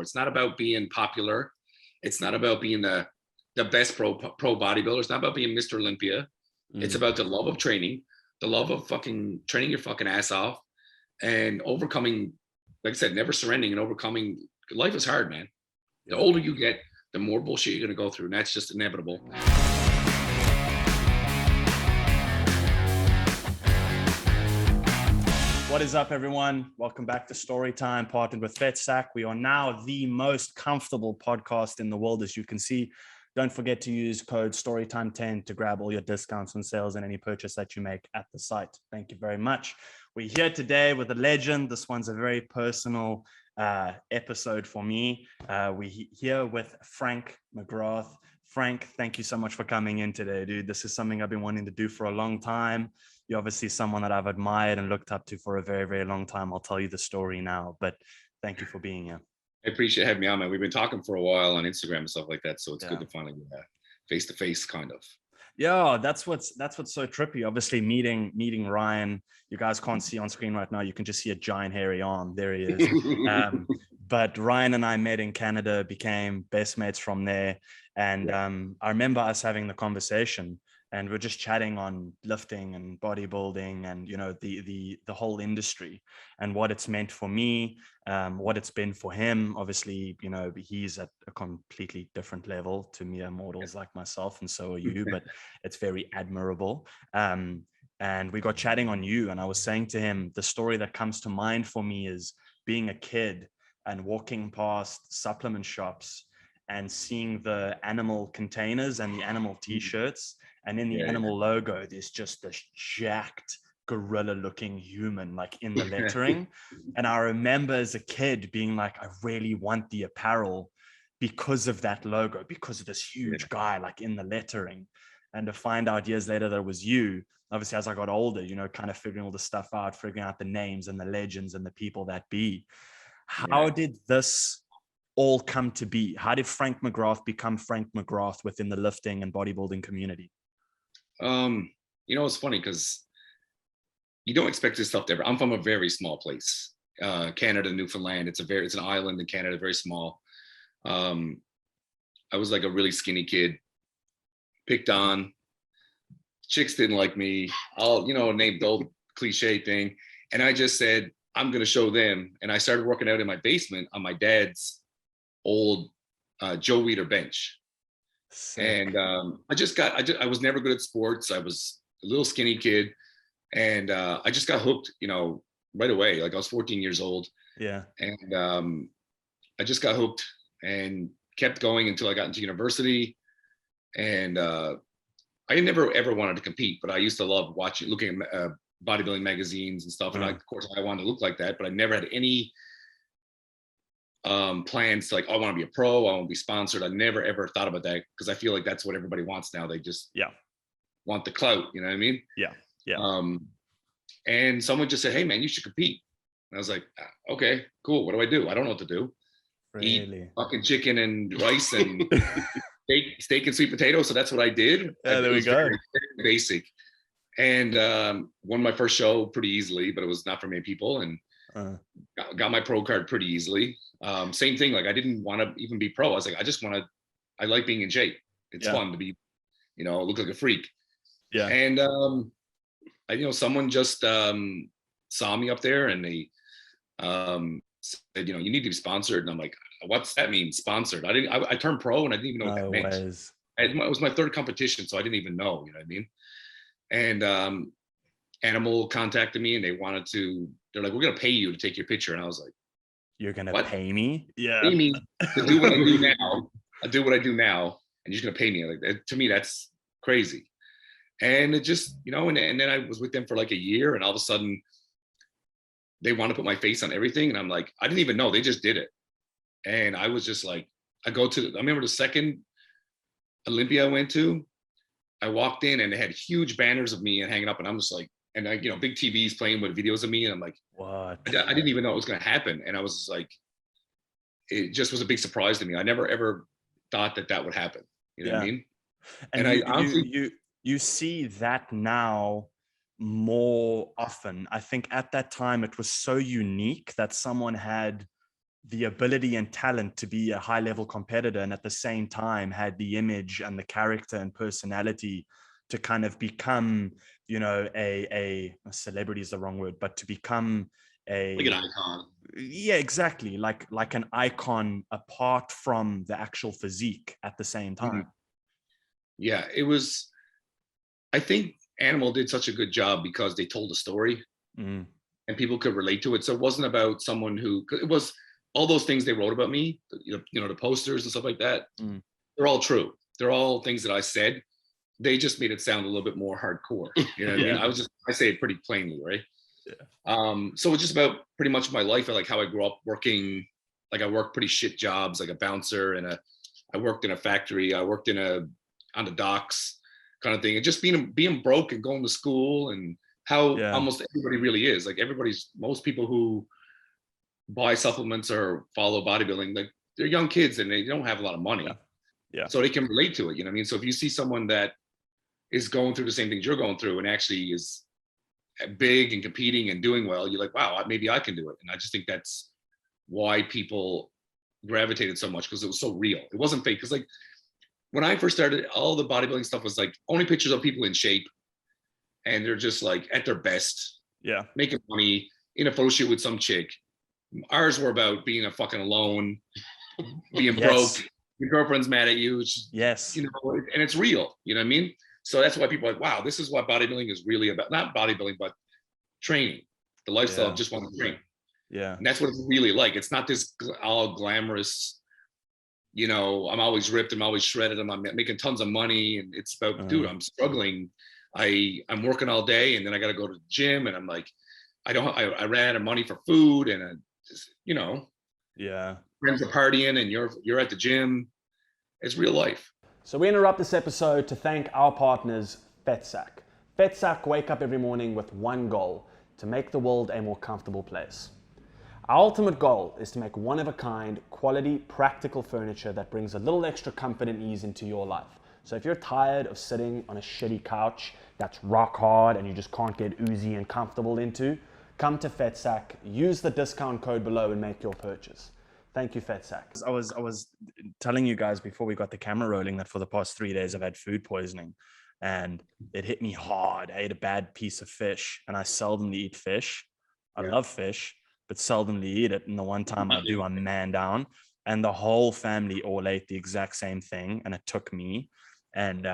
It's not about being popular. It's not about being the best pro bodybuilder. It's not about being Mr. Olympia. It's about the love of training, the love of fucking training your fucking ass off and overcoming, like I said, never surrendering and overcoming. Life is hard, man. The older you get, the more bullshit you're going to go through. And that's just inevitable. What is up, everyone? Welcome back to Storytime, partnered with Vetsac. We are now the most comfortable podcast in the world, as you can see. Don't forget to use code Storytime10 to grab all your discounts on sales and any purchase that you make at the site. Thank you very much. We're here today with a legend. This one's a very personal episode for me. We're here with Frank McGrath. Frank, thank you so much for coming in today, dude. This is something I've been wanting to do for a long time. You're obviously someone that I've admired and looked up to for a very, very long time. I'll tell you the story now, but thank you for being here. I appreciate having me on, man. We've been talking for a while on Instagram and stuff like that, so it's good to finally get face-to-face kind of. Yeah, that's what's so trippy. Obviously, meeting Ryan. You guys can't see on screen right now. You can just see a giant hairy arm. There he is. But Ryan and I met in Canada, became best mates from there. And I remember us having the conversation, and we're just chatting on lifting and bodybuilding and, you know, the whole industry and what it's meant for me, what it's been for him. Obviously, you know, he's at a completely different level to mere mortals like myself, and so are you, but it's very admirable. And we got chatting on you, and I was saying to him, the story that comes to mind for me is being a kid and walking past supplement shops and seeing the animal containers and the animal t-shirts. And in the animal logo, there's just this jacked gorilla looking human, like in the lettering. And I remember as a kid being like, I really want the apparel because of that logo, because of this huge guy, like in the lettering. And to find out years later that it was you, obviously, as I got older, you know, kind of figuring all the stuff out, figuring out the names and the legends and the people that be. How did this all come to be? How did Frank McGrath become Frank McGrath within the lifting and bodybuilding community? You know, it's funny because you don't expect this stuff to ever. I'm from a very small place, Canada, Newfoundland. It's an island in Canada, very small. I was like a really skinny kid, picked on. Chicks didn't like me. Named the old cliche thing. And I just said, I'm going to show them. And I started working out in my basement on my dad's old Joe Weider bench. Sick. And I was never good at sports. I was a little skinny kid, and I just got hooked, you know, right away. Like I was 14 years old. Yeah. And I just got hooked and kept going until I got into university. And I never ever wanted to compete, but I used to love looking at bodybuilding magazines and stuff. And of course, I wanted to look like that, but I never had any plans to like, I want to be a pro, I want to be sponsored. I never ever thought about that because I feel like that's what everybody wants now. They just want the clout, you know what I mean? And someone just said, hey man, you should compete. And I was like, okay, cool, what do? I don't know what to do. Really? Eat fucking chicken and rice and steak and sweet potato. So that's what I did. There we go. Very, very basic. And won my first show pretty easily, but it was not for many people, and got my pro card pretty easily. Same thing, like I didn't want to even be pro. I was like, I like being in shape. It's fun to be, you know, look like a freak. Yeah. And someone just saw me up there, and they said, you know, you need to be sponsored. And I'm like, what's that mean, sponsored? I turned pro and I didn't even know what that meant. It was my third competition, so I didn't even know, you know what I mean? And Animal contacted me, and they're like, we're gonna pay you to take your picture. And I was like, you're gonna pay me? Yeah. Pay me to do what I do now. I do what I do now, and you're just gonna pay me. Like, to me, that's crazy. And it just, you know, and then I was with them for like a year, and all of a sudden they want to put my face on everything. And I'm like, I didn't even know, they just did it. And I was just like, I remember the second Olympia I went to, I walked in and they had huge banners of me and hanging up, and I'm just like, and big TVs playing with videos of me, and I'm like, what? I didn't even know it was going to happen. And I was just like, it just was a big surprise to me. I never ever thought that would happen. You know what I mean? And you see that now more often. I think at that time it was so unique that someone had the ability and talent to be a high level competitor, and at the same time had the image and the character and personality to kind of become, you know, a celebrity is the wrong word, but to become like an icon. Yeah, exactly. Like an icon apart from the actual physique at the same time. Yeah, it was, I think Animal did such a good job because they told a story and people could relate to it. So it wasn't about someone who, it was all those things they wrote about me, you know, the posters and stuff like that. They're all true. They're all things that I said. They just made it sound a little bit more hardcore. You know what I mean? I say it pretty plainly, right? Yeah. So it's just about pretty much my life, like how I grew up working. Like I worked pretty shit jobs, like a bouncer and I worked in a factory. I worked on the docks kind of thing. And just being broke and going to school and how almost everybody really is. Like most people who buy supplements or follow bodybuilding, like they're young kids and they don't have a lot of money. Yeah. So they can relate to it. You know what I mean? So if you see someone that is going through the same things you're going through and actually is big and competing and doing well, you're like, wow, maybe I can do it. And I just think that's why people gravitated so much, because it was so real. It wasn't fake. Because like when I first started, all the bodybuilding stuff was like only pictures of people in shape and they're just like at their best, making money in a photo shoot with some chick. Ours were about being a fucking alone, being broke. Your girlfriend's mad at you. You know, and it's real. You know what I mean? So that's why people are like, wow, this is what bodybuilding is really about. Not bodybuilding, but training. The lifestyle of just wanting to train. Yeah. And that's what it's really like. It's not this all glamorous, you know, I'm always ripped, I'm always shredded, I'm making tons of money. And it's about, dude, I'm struggling. I'm working all day and then I got to go to the gym and I'm like, I ran out of money for food and I just, you know, friends are partying and you're at the gym. It's real life. So we interrupt this episode to thank our partners, FetSack. FetSack wake up every morning with one goal: to make the world a more comfortable place. Our ultimate goal is to make one-of-a-kind, quality, practical furniture that brings a little extra comfort and ease into your life. So if you're tired of sitting on a shitty couch that's rock hard and you just can't get oozy and comfortable into, come to FetSack, use the discount code below and make your purchase. Thank you, FetSack. I was telling you guys before we got the camera rolling that for the past 3 days I've had food poisoning and it hit me hard. I ate a bad piece of fish and I seldomly eat fish. I love fish, but seldomly eat it. And the one time I do, I'm man down. And the whole family all ate the exact same thing. And it took me. And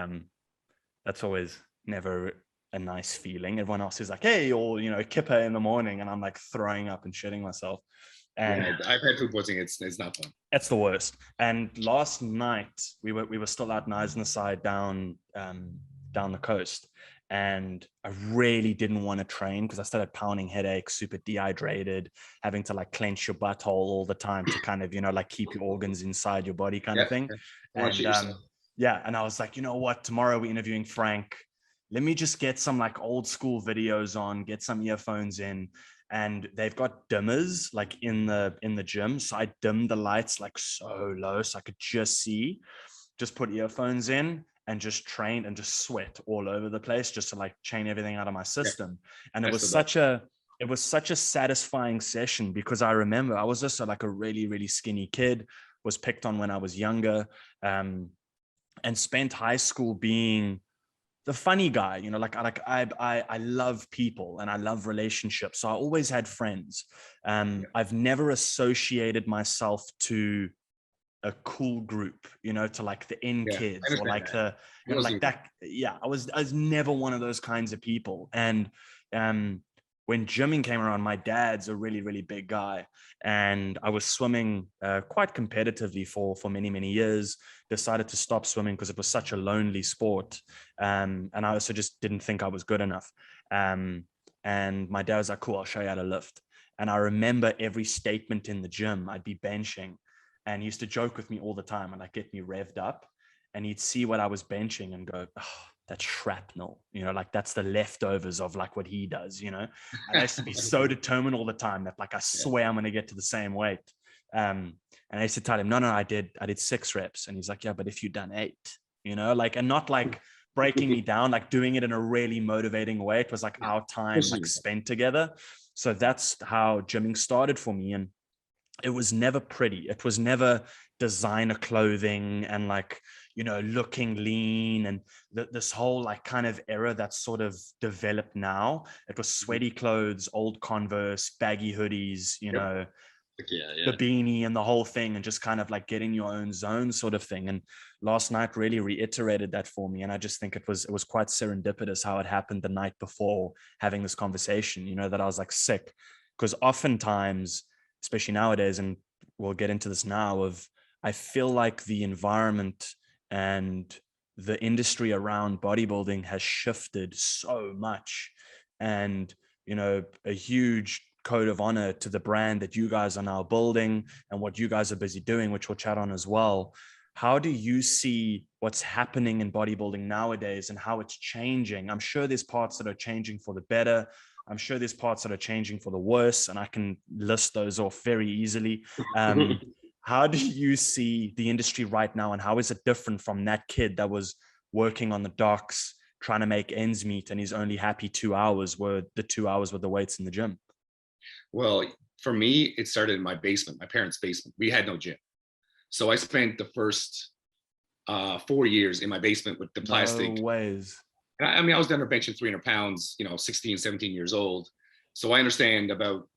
that's always never a nice feeling. Everyone else is like, hey, or, you know, kipper in the morning. And I'm like throwing up and shitting myself. And I've had food poisoning. It's not fun. It's the worst. And last night we were still out in Eisenaside down the coast, and I really didn't want to train because I started pounding headaches, super dehydrated, having to like clench your butthole all the time to kind of, you know, like keep your organs inside your body kind of thing. And and I was like, you know what? Tomorrow we're interviewing Frank. Let me just get some like old school videos on, get some earphones in. And they've got dimmers like in the gym. So I dimmed the lights like so low so I could just see, just put earphones in and just train and just sweat all over the place just to like chain everything out of my system. And it was such a satisfying session because I remember I was just like a really, really skinny kid, was picked on when I was younger, and spent high school being the funny guy, you know, I love people and I love relationships. So I always had friends. I've never associated myself to a cool group, you know, to like the kids or like the, you know, like that. Yeah. I was never one of those kinds of people. And, when gymming came around, my dad's a really, really big guy. And I was swimming quite competitively for many, many years, decided to stop swimming because it was such a lonely sport. And I also just didn't think I was good enough. And my dad was like, cool, I'll show you how to lift. And I remember every statement in the gym, I'd be benching and he used to joke with me all the time and like get me revved up. And he'd see what I was benching and go, oh, that's shrapnel, you know, like that's the leftovers of like what he does, you know. And I used to be so determined all the time that like I swear I'm going to get to the same weight. And I used to tell him, no, I did 6 reps. And he's like, yeah, but if you'd done 8, you know, like, and not like breaking me down, like doing it in a really motivating way. It was like our time like spent together. So that's how gymming started for me. And it was never pretty. It was never designer clothing and like, looking lean and this whole like kind of era that's sort of developed now. It was sweaty clothes, old Converse, baggy hoodies, Yeah, the beanie and the whole thing, and just kind of like getting your own zone sort of thing. And last night really reiterated that for me. And I just think it was quite serendipitous how it happened the night before having this conversation, that I was like sick, because oftentimes, especially nowadays, and we'll get into this now, I feel like the environment and the industry around bodybuilding has shifted so much. And, a huge code of honor to the brand that you guys are now building and what you guys are busy doing, which we'll chat on as well. How do you see what's happening in bodybuilding nowadays and how it's changing? I'm sure there's parts that are changing for the better. I'm sure there's parts that are changing for the worse, and I can list those off very easily. How do you see the industry right now, and how is it different from that kid that was working on the docks, trying to make ends meet, and he's only happy 2 hours were the 2 hours with the weights in the gym? Well, for me, it started in my basement, my parents' basement. We had no gym. So I spent the first 4 years in my basement with the plastic. No ways. I mean, I was down there benching 300 pounds, 16, 17 years old. So I understand about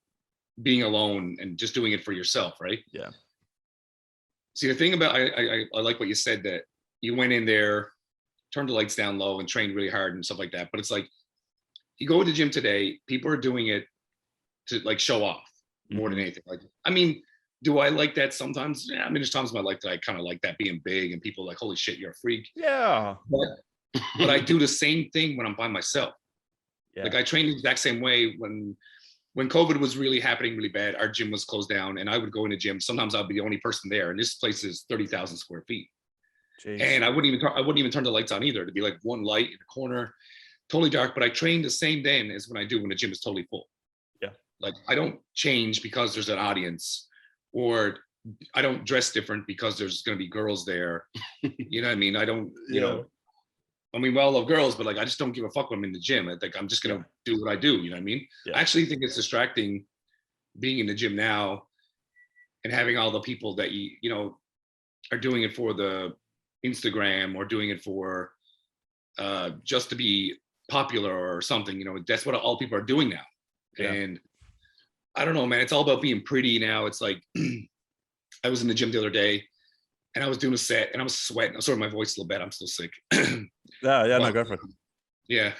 being alone and just doing it for yourself, right? Yeah. See, the thing about, I like what you said, that you went in there, turned the lights down low and trained really hard and stuff like that. But it's like, you go to the gym today, people are doing it to like show off more than anything. Like, I mean, do I like that sometimes? Yeah, I mean, there's times in my life that I kind of like that, being big and people like, holy shit, you're a freak. Yeah. But I do the same thing when I'm by myself. Yeah. Like I trained the exact same way when COVID was really happening really bad. Our gym was closed down and I would go in the gym. Sometimes I'd be the only person there. And this place is 30,000 square feet. Jeez. And I wouldn't even turn the lights on either. It'd be like one light in the corner, totally dark. But I train the same then as when I do when the gym is totally full. Yeah. Like I don't change because there's an audience, or I don't dress different because there's going to be girls there. You know what I mean? I don't, I mean, we all love girls, but like, I just don't give a fuck when I'm in the gym. I think I'm just going to do what I do. You know what I mean? Yeah. I actually think it's distracting being in the gym now and having all the people that are doing it for the Instagram or doing it for just to be popular or something. That's what all people are doing now. Yeah. And I don't know, man, it's all about being pretty now. It's like, I was in the gym the other day and I was doing a set and I was sweating. I'm sorry, my voice is a little bad. I'm still sick. No, go for it. Yeah.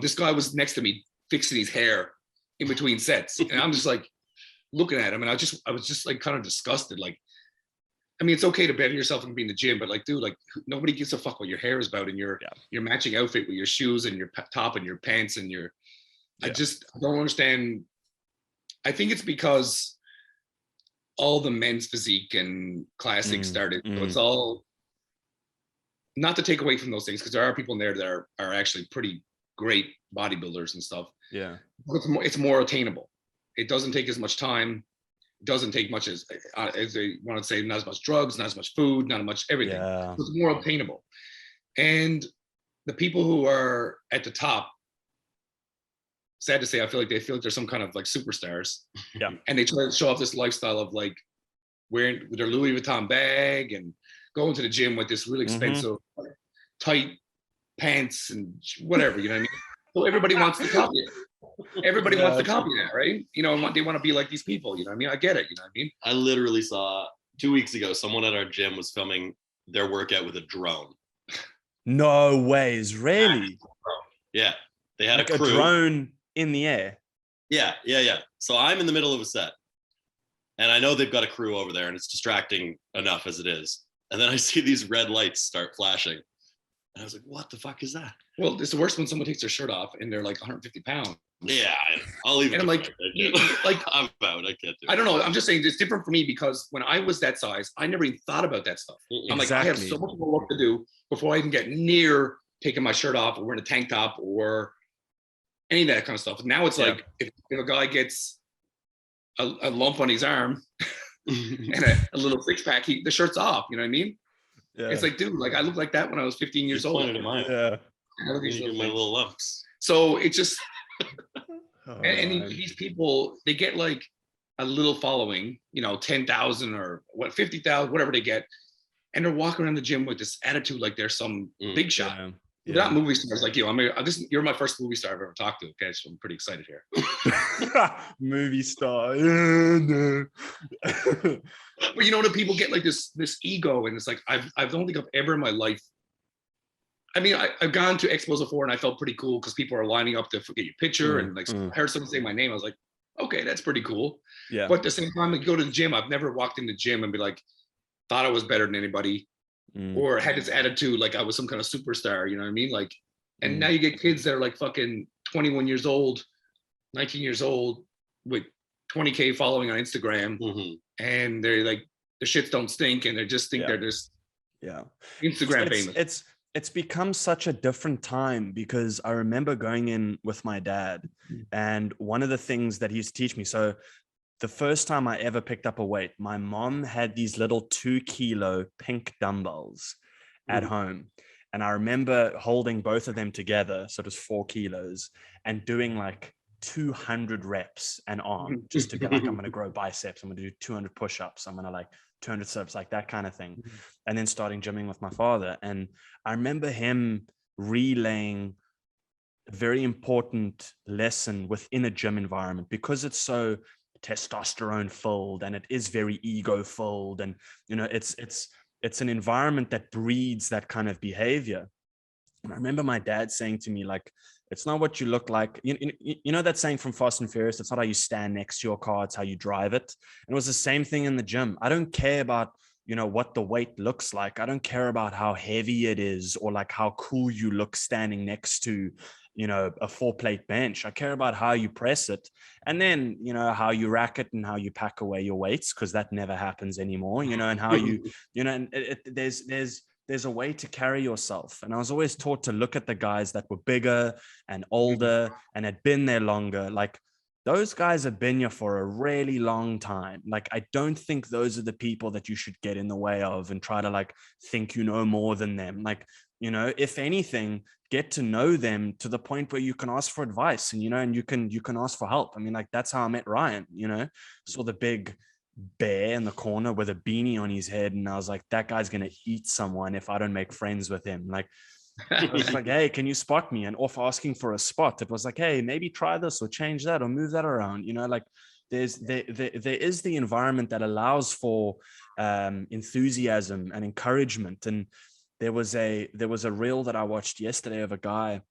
This guy was next to me fixing his hair in between sets. And I'm just like looking at him and I was just like kind of disgusted. Like, I mean, it's okay to better yourself and be in the gym, but like, dude, like nobody gives a fuck what your hair is about and your matching outfit with your shoes and your top and your pants and your, I don't understand. I think it's because all the men's physique and classics started. So it's all, not to take away from those things, because there are people in there that are actually pretty great bodybuilders and stuff. Yeah. It's more attainable. It doesn't take as much time. It doesn't take much as they want to say, not as much drugs, not as much food, not as much everything. Yeah. So it's more attainable. And the people who are at the top, sad to say, I feel like they feel like they're some kind of like superstars. Yeah. And they try to show off this lifestyle of like wearing their Louis Vuitton bag and going to the gym with this really expensive tight pants and whatever, you know what I mean? So everybody wants to copy it. Everybody wants to copy that, right? They want to be like these people, you know what I mean? I get it, you know what I mean? I literally saw 2 weeks ago, someone at our gym was filming their workout with a drone. No ways, really? Yeah. They had like a crew. A drone in the air. Yeah. So I'm in the middle of a set and I know they've got a crew over there and it's distracting enough as it is. And then I see these red lights start flashing. And I was like, what the fuck is that? Well, it's the worst when someone takes their shirt off and they're like 150 pounds. Yeah, I'll leave it. And I'm like, I'm out. I can't do it. I don't know. I'm just saying it's different for me because when I was that size, I never even thought about that stuff. I'm like, I have so much more work to do before I even get near taking my shirt off or wearing a tank top or any of that kind of stuff. Now it's like, if a guy gets a lump on his arm and a little six pack, the shirt's off. You know what I mean? Yeah. It's like, dude, like I looked like that when I was 15 years old. Yeah. My little lumps. So it just, and these people, they get like, a little following, 10,000 or 50,000, whatever they get. And they're walking around the gym with this attitude like they're some big shot. Yeah. They're not movie stars like you. I mean, you're my first movie star I've ever talked to. Okay, so I'm pretty excited here. Movie star. But But the people get like this ego, and it's like I don't think I've ever in my life. I mean, I've gone to expos before, and I felt pretty cool because people are lining up to get your picture, and like I heard someone say my name. I was like, okay, that's pretty cool. Yeah. But at the same time, like, you go to the gym. I've never walked in the gym and be like, thought I was better than anybody. Or had this attitude like I was some kind of superstar, you know what I mean? Like, and now you get kids that are like fucking 21 years old, 19 years old with 20K following on Instagram, and they're like, the shits don't stink, and they just think they're just Instagram famous. It's become such a different time, because I remember going in with my dad, and one of the things that he used to teach me, so the first time I ever picked up a weight, my mom had these little 2-kilo pink dumbbells at home. And I remember holding both of them together, so it was 4 kilos, and doing like 200 reps an arm, just to be like, I'm going to grow biceps. I'm going to do 200 push-ups. I'm going to like 200 sit-ups, like that kind of thing. And then starting gymming with my father. And I remember him relaying a very important lesson within a gym environment, because it's so testosterone filled and it is very ego filled, and it's an environment that breeds that kind of behavior. And I remember my dad saying to me, like, it's not what you look like. You know that saying from Fast and Furious, it's not how you stand next to your car, it's how you drive it. And it was the same thing in the gym. I don't care about what the weight looks like. I don't care about how heavy it is, or like how cool you look standing next to a 4-plate bench. I care about how you press it, and then how you rack it, and how you pack away your weights, because that never happens anymore, and how you and there's a way to carry yourself. And I was always taught to look at the guys that were bigger and older and had been there longer. Like, those guys have been here for a really long time. Like, I don't think those are the people that you should get in the way of and try to like think you know more than them. Like, if anything, get to know them to the point where you can ask for advice, and and you can ask for help. I mean, like, that's how I met Ryan. Saw the big bear in the corner with a beanie on his head, and I was like, that guy's gonna eat someone if I don't make friends with him. Like, I was like, hey, can you spot me? And off asking for a spot, it was like, hey, maybe try this or change that or move that around. Like, there is the environment that allows for enthusiasm and encouragement. And there was a reel that I watched yesterday of a guy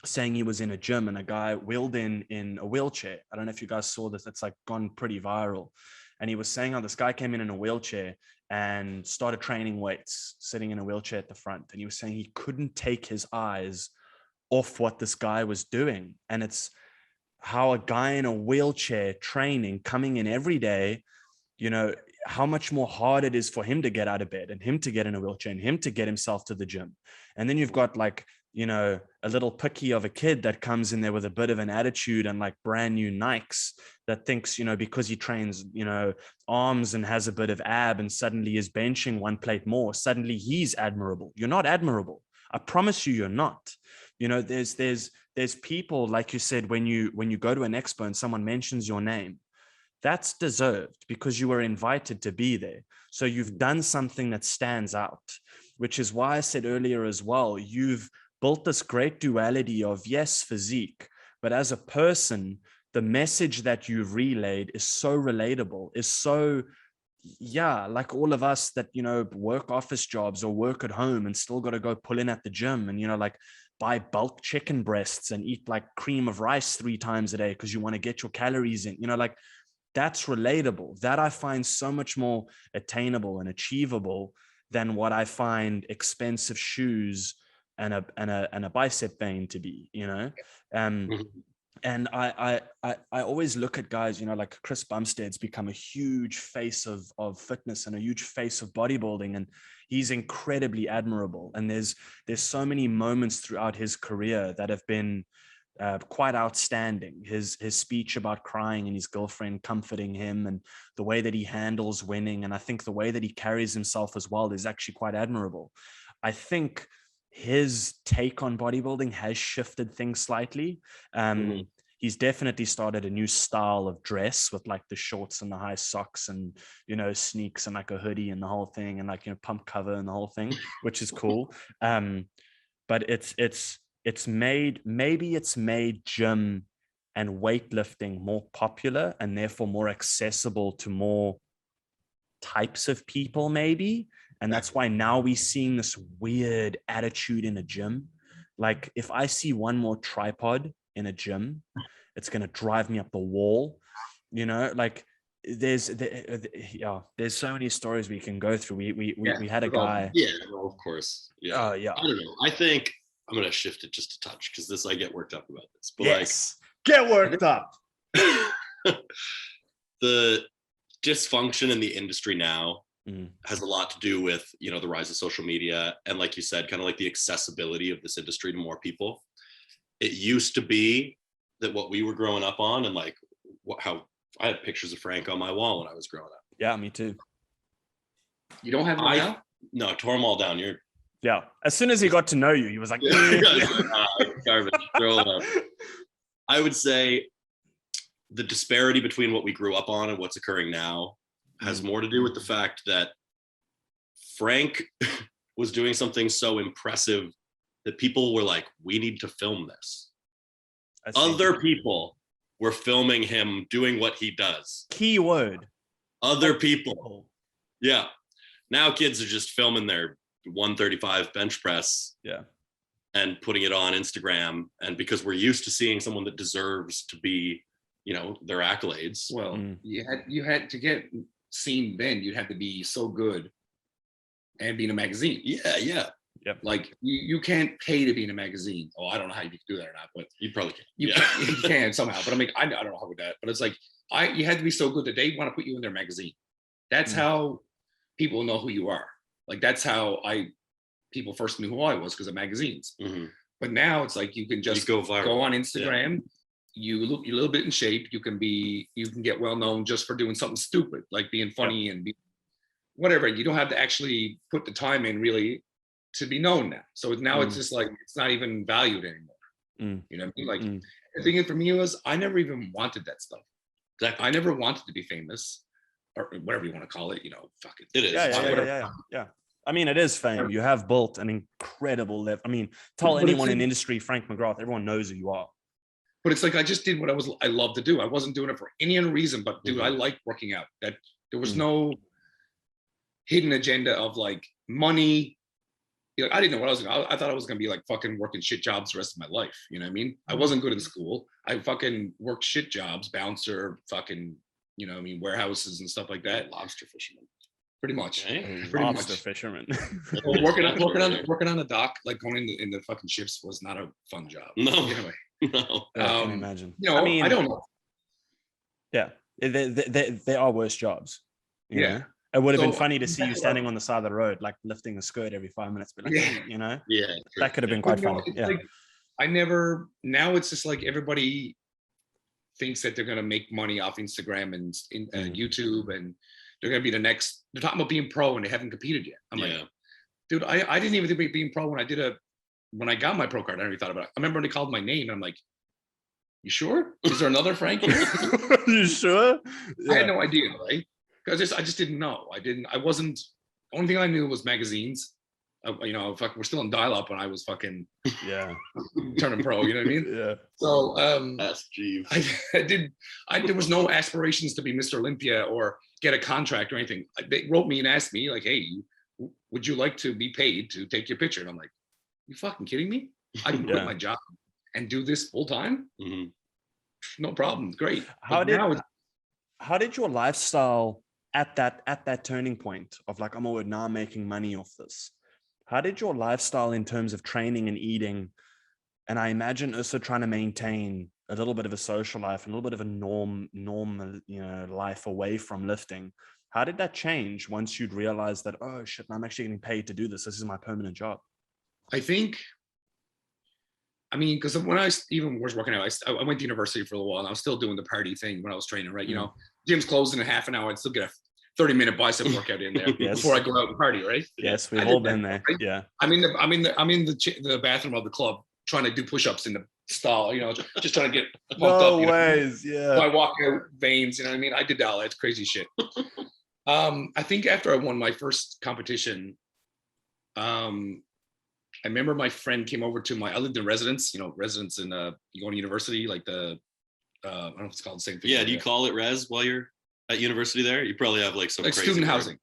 saying he was in a gym, and a guy wheeled in a wheelchair. I don't know if you guys saw this. It's like gone pretty viral. And he was saying how this guy came in a wheelchair and started training weights, sitting in a wheelchair at the front. And he was saying he couldn't take his eyes off what this guy was doing. And it's how a guy in a wheelchair training, coming in every day, how much more hard it is for him to get out of bed, and him to get in a wheelchair, and him to get himself to the gym. And then you've got like, a little picky of a kid that comes in there with a bit of an attitude and like brand new Nikes, that thinks, because he trains, arms and has a bit of ab, and suddenly is benching 1 plate more, suddenly he's admirable. You're not admirable. I promise you're not. There's people, like you said, when you go to an expo and someone mentions your name, that's deserved, because you were invited to be there. So you've done something that stands out, which is why I said earlier as well, you've built this great duality of, yes, physique, but as a person, the message that you've relayed is so relatable, is so, like all of us that, work office jobs or work at home and still got to go pull in at the gym, and, like, buy bulk chicken breasts and eat like cream of rice 3 times a day because you want to get your calories in, like, that's relatable. That I find so much more attainable and achievable than what I find expensive shoes and a bicep vein to be, And I always look at guys, like Chris Bumstead's become a huge face of fitness and a huge face of bodybuilding, and he's incredibly admirable. And there's so many moments throughout his career that have been quite outstanding. His speech about crying and his girlfriend comforting him, and the way that he handles winning, and I think the way that he carries himself as well is actually quite admirable. I think his take on bodybuilding has shifted things slightly. he's definitely started a new style of dress with like the shorts and the high socks and, you know, sneaks and like a hoodie and the whole thing, and like, you know, pump cover and the whole thing, which is cool. But it's made gym and weightlifting more popular and therefore more accessible to more types of people, maybe. And that's why now we're seeing this weird attitude in a gym. Like if I see one more tripod in a gym, it's going to drive me up the wall, you know, like there's so many stories we can go through. We had a guy. Yeah, well, of course. Yeah. Yeah. I don't know. I think I'm going to shift it just a touch because I get worked up about this. But yes. Get worked up. The dysfunction in the industry now has a lot to do with, you know, the rise of social media and, like you said, kind of like the accessibility of this industry to more people. It used to be that what we were growing up on, and like how I had pictures of Frank on my wall when I was growing up. Yeah, me too. You don't have them now? No, I tore them all down. Yeah. As soon as he got to know you, he was like, garbage, throw them out. I would say the disparity between what we grew up on and what's occurring now has more to do with the fact that Frank was doing something so impressive that people were like, we need to film this. Other people were filming him doing what he does. Keyword. Other people. Yeah. Now kids are just filming their 135 bench press. Yeah. And putting it on Instagram. And because we're used to seeing someone that deserves to be, you know, their accolades. Well, you had to get seen then, you'd have to be so good and be in a magazine. Yeah. Yep. Like you can't pay to be in a magazine. Oh, I don't know how you can do that or not, but you probably can. You can somehow. But I mean, I don't know how with that. But it's like you had to be so good that they want to put you in their magazine. That's how people know who you are. Like that's how people first knew who I was, because of magazines. But now it's like you can just go viral. Go on Instagram. You look a little bit in shape. You can get well known just for doing something stupid, like being funny and whatever. You don't have to actually put the time in really to be known now. So now it's just like, it's not even valued anymore. You know what I mean? Like the thing for me was, I never even wanted that stuff. I never wanted to be famous or whatever you want to call it, you know, fuck it. It is. Yeah. I mean, it is fame. You have built an incredible level. I mean, tell anyone in industry, Frank McGrath, everyone knows who you are. But it's like, I just did what I love to do. I wasn't doing it for any other reason, but dude, I like working out. That there was no hidden agenda of like money. You know, I didn't know what I was doing. I thought I was going to be like fucking working shit jobs the rest of my life. You know what I mean? I wasn't good in school. I fucking worked shit jobs, bouncer, fucking, you know what I mean, warehouses and stuff like that. Lobster fisherman. Pretty much. Lobster fisherman. Well, working on the dock, like going in the fucking shifts was not a fun job. No. Anyway. No. I can imagine. You know, I mean, I don't know. Yeah. There are worse jobs. You know? It would have been funny to see you standing on the side of the road, like lifting a skirt every 5 minutes. But like, you know, that could have been quite funny. Like, now it's just like everybody thinks that they're going to make money off Instagram and YouTube, and they're going to be the next. They're talking about being pro and they haven't competed yet. I'm like, dude, I didn't even think about being pro when I got my pro card. I never thought about it. I remember when they called my name and I'm like, you sure? Is there another Frank here? You sure? I had no idea, right? Because I just didn't know. I wasn't, the only thing I knew was magazines. You know, we're still in dial-up when I was fucking turning pro, you know what I mean? Yeah. So Ask Jeeves. There was no aspirations to be Mr. Olympia or get a contract or anything. They wrote me and asked me like, hey, would you like to be paid to take your picture? And I'm like, you fucking kidding me? I can quit my job and do this full time? No problem. Great. How did your lifestyle at that turning point of like, now I'm making money off this? How did your lifestyle in terms of training and eating, and I imagine also trying to maintain a little bit of a social life and a little bit of a normal, you know, life away from lifting, how did that change once you'd realized that, oh shit, I'm actually getting paid to do this. This is my permanent job? I think, because when I even was working out, I went to university for a little while and I was still doing the party thing when I was training, right? You know, gym's closed in a half an hour. I'd still get a 30-minute bicep workout in there before I go out and party, right? Yes, we've all been there. Right? Yeah. I'm in the bathroom of the club trying to do push-ups in the stall, just trying to get pumped No up. ways. So Yeah. I walk out veins, you know what I mean? I did all that crazy shit. I think after I won my first competition, I remember my friend came over to I lived in residence, residence in you go to university, like the I don't know if it's called the same thing. Yeah, do you call it res while you're at university there? You probably have like some like crazy student word. housing.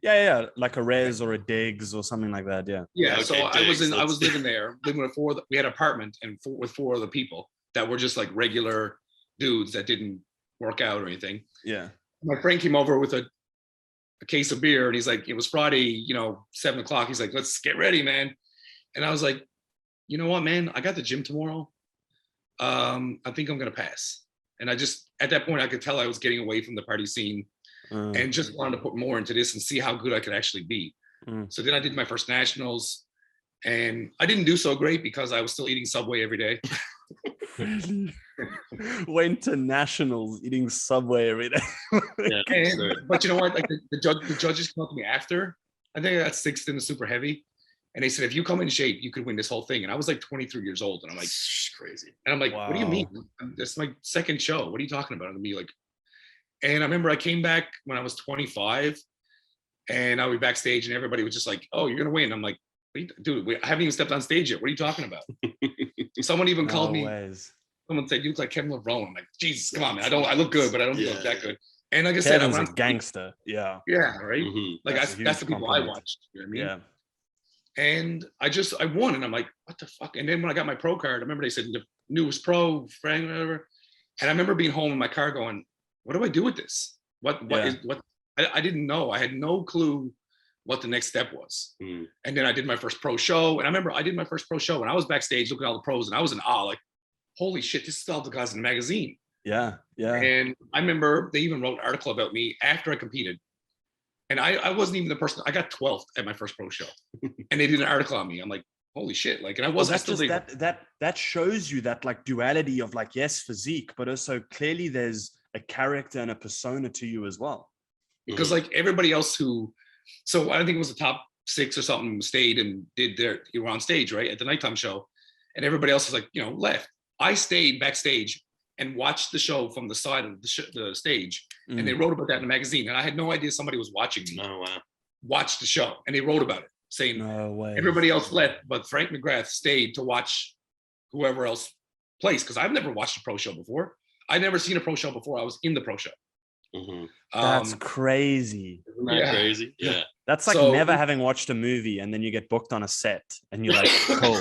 Yeah, like a res or a digs or something like that. Yeah. Yeah, Okay, so I was digs, living there, living with we had an apartment and with 4 other people that were just like regular dudes that didn't work out or anything. Yeah. My friend came over with a case of beer and he's like, it was Friday, 7 o'clock. He's like, let's get ready, man. And I was like, you know what, man, I got the gym tomorrow. I think I'm gonna pass. And I just, at that point, I could tell I was getting away from the party scene and just wanted to put more into this and see how good I could actually be. So then I did my first nationals and I didn't do so great because I was still eating Subway every day. Really? Went to nationals eating Subway every day. Yeah, But you know what? Like the judges came up to me after. I think I got 6th in the super heavy. And they said, if you come in shape, you could win this whole thing. And I was like 23 years old. And I'm like, crazy. And I'm like, Wow. what do you mean? This is my second show. What are you talking about? And me like, and I remember I came back when I was 25 and I was backstage and everybody was just like, oh, you're going to win. I'm like, dude, I haven't even stepped on stage yet. What are you talking about? Someone even called me. Ways. Someone said, you look like Kevin LeBron. I'm like, Jesus, come on, man. I look good, but I don't look that good. And like I said, Kevin's I a gangster. Yeah. Yeah, right. Mm-hmm. Like That's a that's the huge people I compliment. watched. You know what I mean? Yeah. And I won, and I'm like, what the fuck? And then when I got my pro card, I remember they said the newest pro, Frank, whatever. And I remember being home in my car going, what do I do with this? What I didn't know. I had no clue what the next step was. And then I did my first pro show. And I remember I did my first pro show and I was backstage looking at all the pros and I was in awe, like, holy shit, this is all the guys in the magazine. Yeah. And I remember they even wrote an article about me after I competed. And I wasn't even the person, I got 12th at my first pro show. And they did an article on me. I'm like, holy shit. Like, and I wasn't that shows you that like duality of like, yes, physique, but also clearly there's a character and a persona to you as well. Because like everybody else so I think it was the top 6 or something stayed and you were on stage, right? At the nighttime show. And everybody else was like, left. I stayed backstage and watched the show from the side of the stage. And they wrote about that in the magazine. And I had no idea somebody was watching me. Oh, wow. Watch the show. And they wrote about it, saying No way. Everybody else left, but Frank McGrath stayed to watch whoever else plays. Because I've never watched a pro show before. I'd never seen a pro show before. I was in the pro show. That's crazy. Isn't that crazy? Yeah. That's like never having watched a movie and then you get booked on a set and you're like, cool.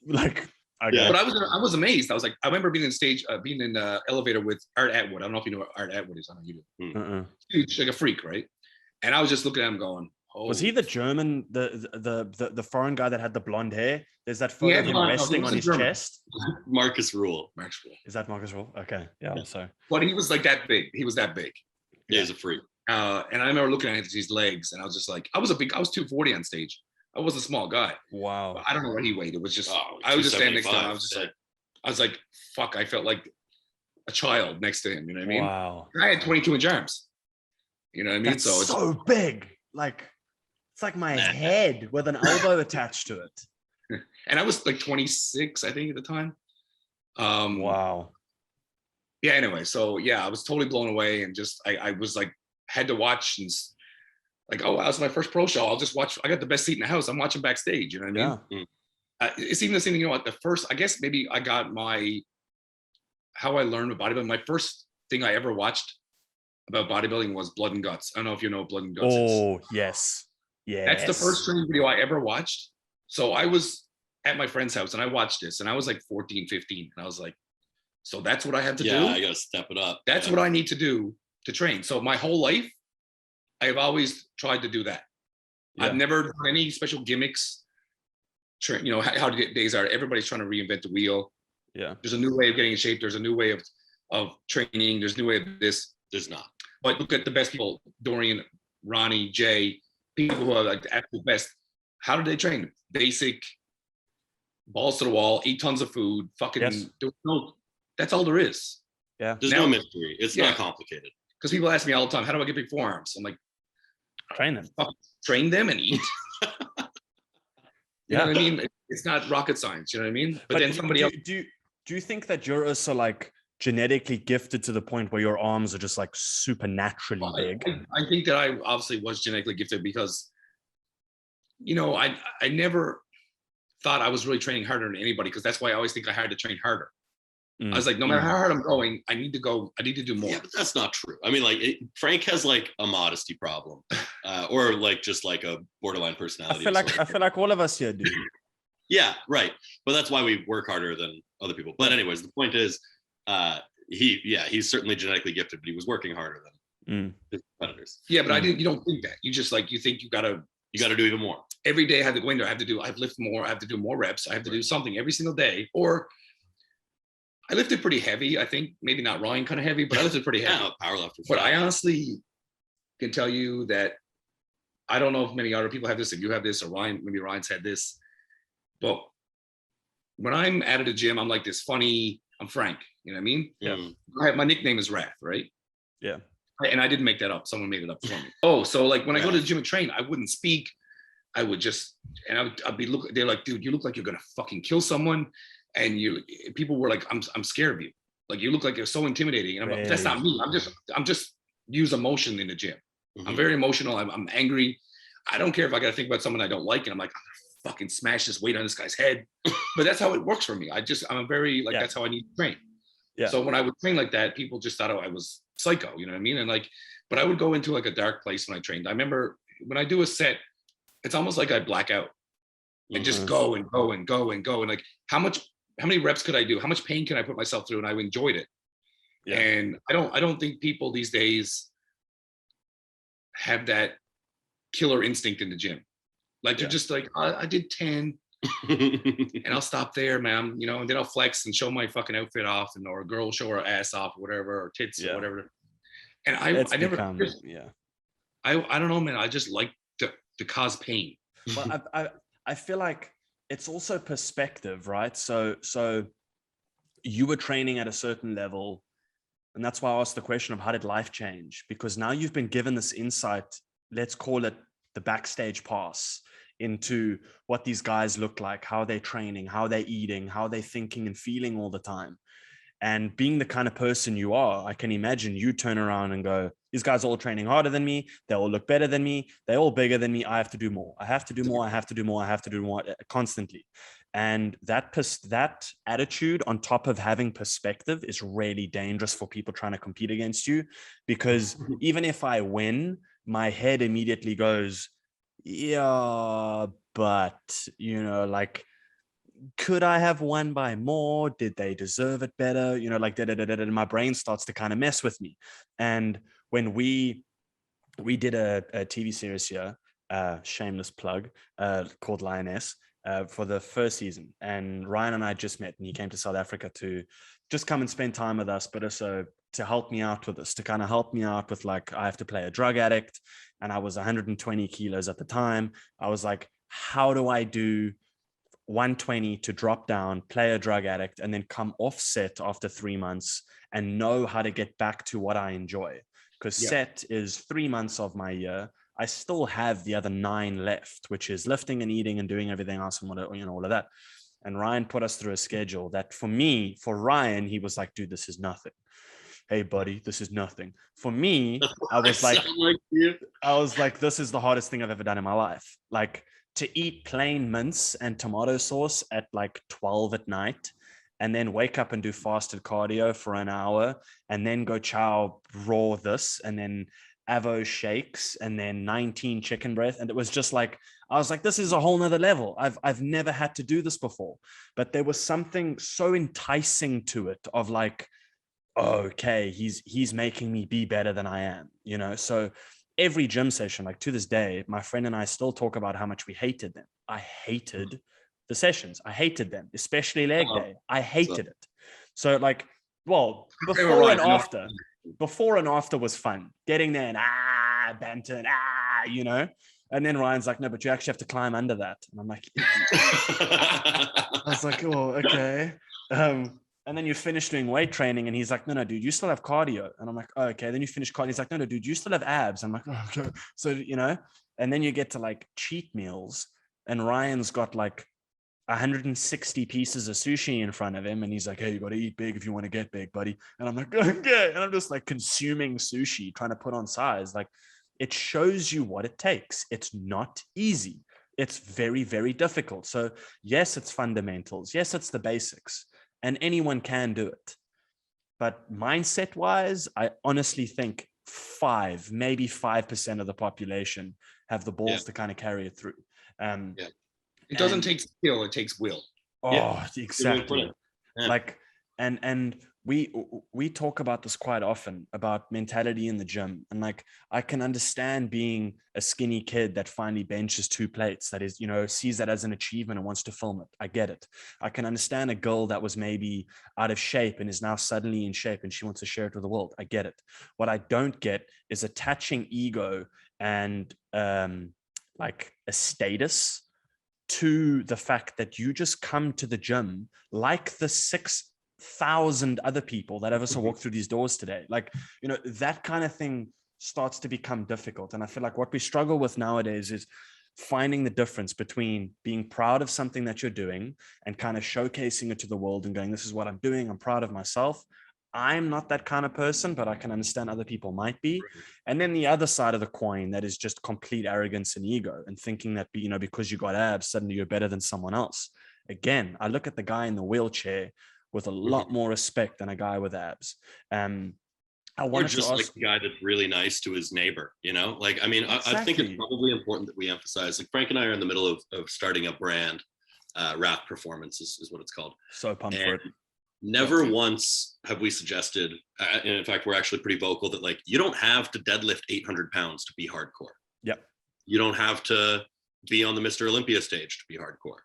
Like, okay. Yeah. But I was amazed. I was like, I remember being in the elevator with Art Atwood. I don't know if you know what Art Atwood is. I don't know you do. Huge, like a freak, right? And I was just looking at him going, oh. Was he the German, the foreign guy that had the blonde hair? There's that photo of him resting on his chest. Marcus Rule. Is that Marcus Rule? Okay. Yeah. So. But he was like that big. He was that big. Yeah, he's a freak. And I remember looking at his legs and I was just like, I was 240 on stage. I was a small guy. Wow. But I don't know what he weighed. It was just, I was just standing next to him. I was like, fuck, I felt like a child next to him. You know what I mean? Wow. I had 22-inch arms. You know what I mean? That's so big. Like, it's like my head with an elbow attached to it. And I was like 26, I think, at the time. Wow. Yeah, anyway. So yeah, I was totally blown away and just, I was like, had to watch and like, oh, wow, it's my first pro show. I'll just watch. I got the best seat in the house. I'm watching backstage. You know what I mean? Yeah. It's even the same thing. You know what? The first, I guess maybe I got how I learned about bodybuilding. My first thing I ever watched about bodybuilding was Blood and Guts. I don't know if you know what Blood and Guts is. Oh, yes. Yeah. That's the first training video I ever watched. So I was at my friend's house and I watched this and I was like 14, 15. And I was like, so that's what I have to do? Yeah, I got to step it up. That's what I need to do to train. So my whole life, I have always tried to do that. Yeah. I've never done any special gimmicks. You know, how to get days are. Everybody's trying to reinvent the wheel. Yeah. There's a new way of getting in shape. There's a new way of training. There's a new way of this. There's not. But look at the best people, Dorian, Ronnie, Jay, people who are like the absolute best. How did they train? Basic, balls to the wall, eat tons of food, fucking, that's all there is. Yeah. There's no mystery. It's not complicated. Because people ask me all the time, how do I get big forearms? I'm like, train them. Train them and eat. You know what I mean? it's not rocket science, you know what I mean? But then somebody else. Do you think that you're also like genetically gifted to the point where your arms are just like supernaturally big? I think that I obviously was genetically gifted because, you know, I never thought I was really training harder than anybody, because that's why I always think I had to train harder. I was like, no matter how hard I'm going, I need to do more. Yeah, but that's not true. I mean, like Frank has like a modesty problem, or like just like a borderline personality. I feel like all of us here do. Yeah, right. But that's why we work harder than other people. But anyways, the point is, he's certainly genetically gifted, but he was working harder than his competitors. Yeah, but you don't think that. You just like, you think you gotta do even more. Every day I have to go in there, I have to lift more, I have to do more reps, I have to do something every single day. Or I lifted pretty heavy. I think maybe not Ryan kind of heavy, but I lifted pretty heavy. Yeah, power lifter. But I honestly can tell you that I don't know if many other people have this, if you have this, or maybe Ryan's had this. But when I'm at a gym, I'm like this funny, I'm Frank, you know what I mean? Yeah. My nickname is Wrath, right? Yeah. And I didn't make that up. Someone made it up for me. Oh, so like when I go to the gym and train, I wouldn't speak. I would just, and I'd be they're like, dude, you look like you're gonna fucking kill someone. And people were like, I'm scared of you. Like, you look like you're so intimidating. And I'm like, that's not me. I'm just use emotion in the gym. I'm very emotional. I'm angry. I don't care if I got to think about someone I don't like. And I'm like, I'm gonna fucking smash this weight on this guy's head. But that's how it works for me. I'm a very, like, that's how I need to train. Yeah. So when I would train like that, people just thought, oh, I was psycho, you know what I mean? And like, but I would go into like a dark place when I trained. I remember when I do a set, it's almost like I black out and just go and go and go and go. And like, how many reps could I do? How much pain can I put myself through? And I enjoyed it. Yeah. And I don't think people these days have that killer instinct in the gym. Like, they're just like, I did 10 and I'll stop there, man. You know, and then I'll flex and show my fucking outfit off, or a girl will show her ass off or whatever, or tits or whatever. And I never, I don't know, man. I just like to cause pain. Well, I feel like it's also perspective, right? So you were training at a certain level, and that's why I asked the question of how did life change? Because now you've been given this insight, let's call it the backstage pass into what these guys look like, how they're training, how they're eating, how they're thinking and feeling all the time. And being the kind of person you are, I can imagine you turn around and go, these guys are all training harder than me. They all look better than me. They're all bigger than me. I have to do more. I have to do more. I have to do more. I have to do more constantly. And that attitude on top of having perspective is really dangerous for people trying to compete against you, because even if I win, my head immediately goes, yeah, but, you know, like, could I have won by more? Did they deserve it better? You know, like, my brain starts to kind of mess with me. And when we did a TV series here, shameless plug, called Lioness, for the first season. And Ryan and I just met, and he came to South Africa to just come and spend time with us, but also to help me out with this, to kind of help me out with, like, I have to play a drug addict. And I was 120 kilos at the time. I was like, how do I do 120 to drop down, play a drug addict, and then come off set after 3 months and know how to get back to what I enjoy? Because set is 3 months of my year. I still have the other 9 left, which is lifting and eating and doing everything else and whatever, you know, all of that. And Ryan put us through a schedule that for Ryan, he was like, dude, this is nothing. Hey, buddy, this is nothing. For me, I was like, this is the hardest thing I've ever done in my life. Like, to eat plain mince and tomato sauce at like 12 at night, and then wake up and do fasted cardio for an hour, and then go chow raw this, and then Avo shakes, and then 19 chicken breath. And it was just like, I was like, this is a whole nother level. I've never had to do this before, but there was something so enticing to it of like, okay, he's making me be better than I am, you know? So every gym session, like to this day, my friend and I still talk about how much we hated them. I hated the sessions. I hated them, especially leg day. I hated it. So like, well, before and after was fun. Getting there and banter and you know. And then Ryan's like, no, but you actually have to climb under that. And I'm like, I was like, oh, okay. And then you finish doing weight training, and he's like, no, dude, you still have cardio. And I'm like, oh, okay. Then you finish cardio. He's like, no, dude, you still have abs. I'm like, oh, okay. So, you know, and then you get to like cheat meals, and Ryan's got like 160 pieces of sushi in front of him, and he's like, hey, you got to eat big if you want to get big, buddy. And I'm like, okay. And I'm just like consuming sushi, trying to put on size. Like, it shows you what it takes. It's not easy. It's very, very difficult. So yes, it's fundamentals. Yes, it's the basics, and anyone can do it. But mindset wise, I honestly think maybe 5% of the population have the balls to kind of carry it through. It doesn't take skill, it takes will. Oh, exactly. Yeah. Like, and we talk about this quite often, about mentality in the gym. And like, I can understand being a skinny kid that finally benches 2 plates, that is, sees that as an achievement and wants to film it. I get it. I can understand a girl that was maybe out of shape and is now suddenly in shape and she wants to share it with the world. I get it. What I don't get is attaching ego and like a status to the fact that you just come to the gym like the 6,000 other people that have also walked through these doors today. Like, that kind of thing starts to become difficult. And I feel like what we struggle with nowadays is finding the difference between being proud of something that you're doing and kind of showcasing it to the world and going, this is what I'm doing, I'm proud of myself. I'm not that kind of person, but I can understand other people might be. And then the other side of the coin, that is just complete arrogance and ego and thinking that, because you got abs, suddenly you're better than someone else. Again, I look at the guy in the wheelchair with a lot more respect than a guy with abs. I wanted just to ask, like the guy that's really nice to his neighbor, like, I mean, Exactly. I think it's probably important that we emphasize, like, Frank and I are in the middle of starting a brand, Wrath Performance is what it's called. So pumped for it. Never once have we suggested, and in fact, we're actually pretty vocal that, like, you don't have to deadlift 800 pounds to be hardcore. Yep. You don't have to be on the Mr. Olympia stage to be hardcore.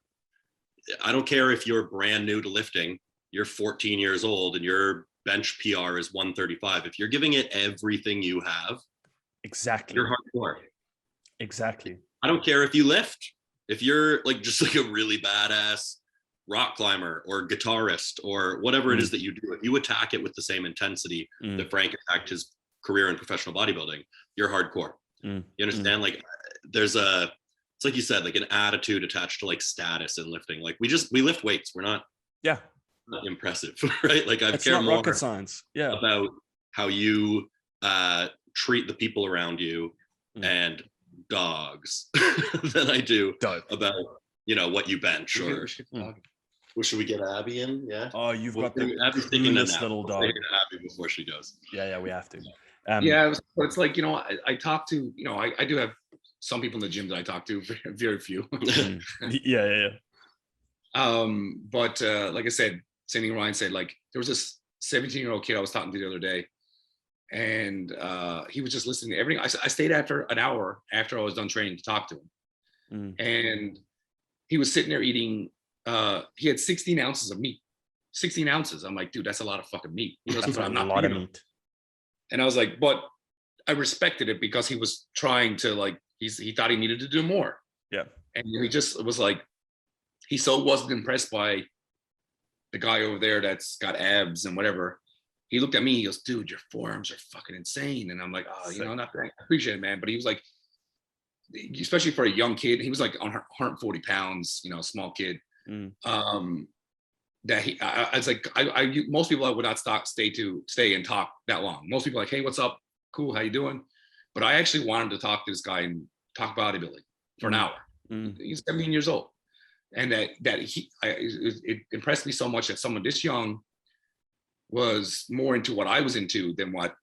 I don't care if you're brand new to lifting, you're 14 years old and your bench PR is 135. If you're giving it everything you have, Exactly. you're hardcore. Exactly. I don't care if you lift. If you're like just like a really badass rock climber or guitarist or whatever it is that you do, if you attack it with the same intensity that Frank attacked his career in professional bodybuilding, you're hardcore. You understand? Like, it's like you said, like an attitude attached to like status in lifting. Like, we lift weights. We're not impressive, right? Like, I care more rocket science about how you treat the people around you and dogs than I do about what you bench or should we get Abby in? Yeah. Oh, you've got the Abby's taking coolest little dog. Abby before she goes. Yeah, we have to. It's like, I talk to, I do have some people in the gym that I talk to, very few. Yeah. But like I said, same thing Ryan said, like, there was this 17-year-old kid I was talking to the other day, and he was just listening to everything. I stayed after an hour after I was done training to talk to him. And he was sitting there eating, he had 16 ounces of meat. 16 ounces. I'm like, dude, that's a lot of fucking meat. That's a lot of meat. And I was like, but I respected it because he was trying to, like, he thought he needed to do more. Yeah. And he just was like, he so wasn't impressed by the guy over there that's got abs and whatever. He looked at me, he goes, dude, your forearms are fucking insane. And I'm like, oh, not I appreciate it, man. But he was like, especially for a young kid, he was like on 140 pounds, small kid. That I was like, most people I would not stay and talk that long. Most people are like, hey, what's up? Cool, how you doing? But I actually wanted to talk to this guy and talk bodybuilding for an hour. He's 17 years old. And it impressed me so much that someone this young was more into what I was into than what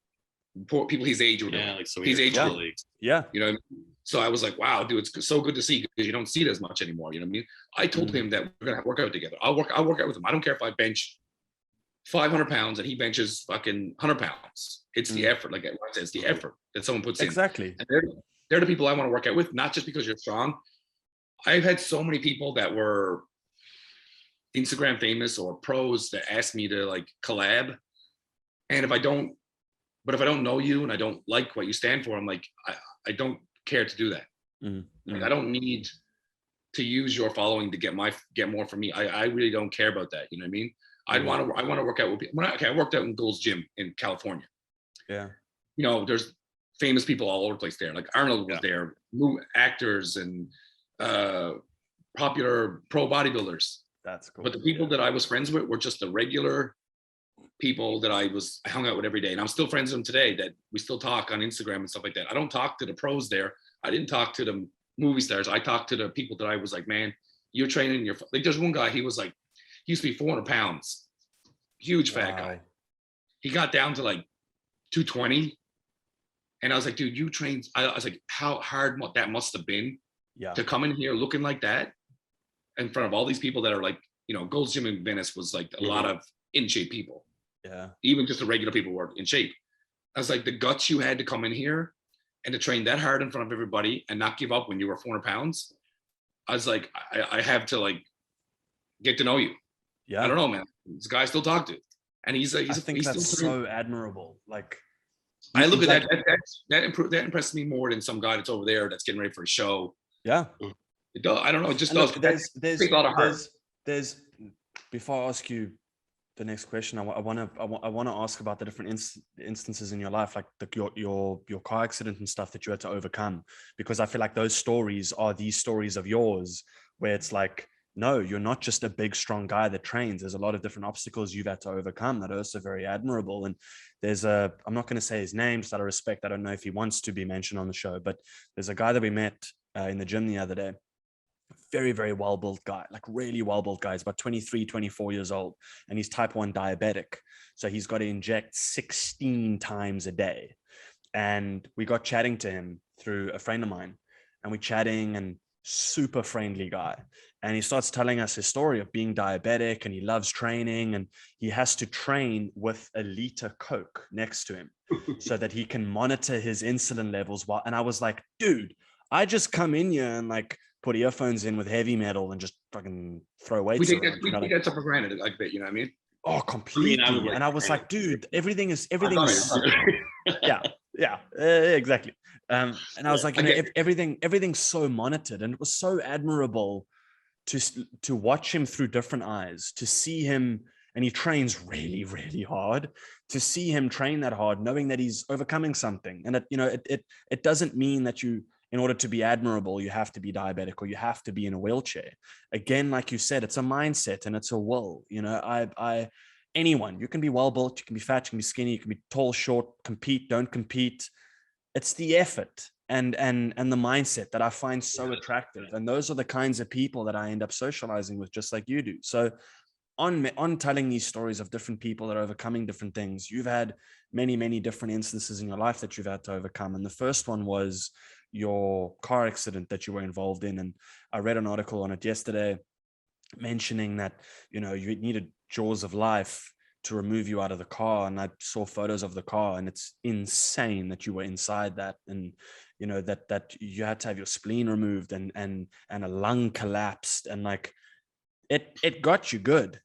people his age were doing. Yeah, like so his age colleagues. Yeah. You know what I mean? So I was like, wow, dude, it's so good to see, because you don't see it as much anymore. You know what I mean? I told him that we're gonna work out together. I'll work out with him. I don't care if I bench 500 pounds and he benches fucking 100 pounds. It's the effort, like I said, it's the effort that someone puts in. Exactly. And they're the people I want to work out with, not just because you're strong. I've had so many people that were Instagram famous or pros that asked me to like collab. And if I don't know you and I don't like what you stand for, I'm like, I don't care to do that. Like, I don't need to use your following to get more from me. I really don't care about that. You know what I mean? I want to work out with people. I worked out in Gold's Gym in California. Yeah. There's famous people all over the place there. Like Arnold was there, actors and popular pro bodybuilders. That's cool. But the people that I was friends with were just the regular people that I hung out with every day. And I'm still friends with them today, that we still talk on Instagram and stuff like that. I don't talk to the pros there. I didn't talk to the movie stars. I talked to the people that I was like, man, you're training like, there's one guy, he used to be 400 pounds, huge fat guy. He got down to like 220. And I was like, dude, you trained. I was like, how hard that must have been to come in here looking like that in front of all these people that are like, Gold's Gym in Venice was like a lot of in shape people. Yeah. Even just the regular people were in shape. I was like, the guts you had to come in here and to train that hard in front of everybody and not give up when you were 400 pounds. I was like, I have to like get to know you. Yeah. I don't know, man. This guy I still talk to. And I think that's so admirable. Like, I look at that impresses me more than some guy that's over there that's getting ready for a show. Yeah. It does. I don't know. It just does. There's a lot of heart. There's before I ask you the next question, I want to ask about the different instances in your life, like your car accident and stuff that you had to overcome, because I feel like those stories are these stories of yours where it's like, no, you're not just a big, strong guy that trains. There's a lot of different obstacles you've had to overcome that are also very admirable. And I'm not going to say his name, just out of respect. I don't know if he wants to be mentioned on the show, but there's a guy that we met in the gym the other day. Very, very well-built guy, like really well-built guy. He's about 23, 24 years old, and he's type 1 diabetic. So he's got to inject 16 times a day. And we got chatting to him through a friend of mine, and we're chatting, and super friendly guy. And he starts telling us his story of being diabetic, and he loves training, and he has to train with a liter Coke next to him so that he can monitor his insulin levels. And I was like, dude, I just come in here and like put earphones in with heavy metal and just fucking throw weights around. We take that stuff for granted, like that, you know what I mean? Oh, completely. And I was like, dude, everything is yeah, exactly. And I was like, everything's so monitored, and it was so admirable to watch him through different eyes, to see him, and he trains really, really hard, to see him train that hard, knowing that he's overcoming something. And it doesn't mean that in order to be admirable, you have to be diabetic or you have to be in a wheelchair. Again, like you said, it's a mindset and it's a will. Anyone, you can be well built, you can be fat, you can be skinny, you can be tall, short, compete, don't compete. It's the effort and the mindset that I find so attractive. And those are the kinds of people that I end up socializing with, just like you do. So on telling these stories of different people that are overcoming different things, you've had many, many different instances in your life that you've had to overcome. And the first one was your car accident that you were involved in. And I read an article on it yesterday mentioning that, you needed jaws of life to remove you out of the car. And I saw photos of the car, and it's insane that you were inside that. And, that you had to have your spleen removed and a lung collapsed, and like, it got you good.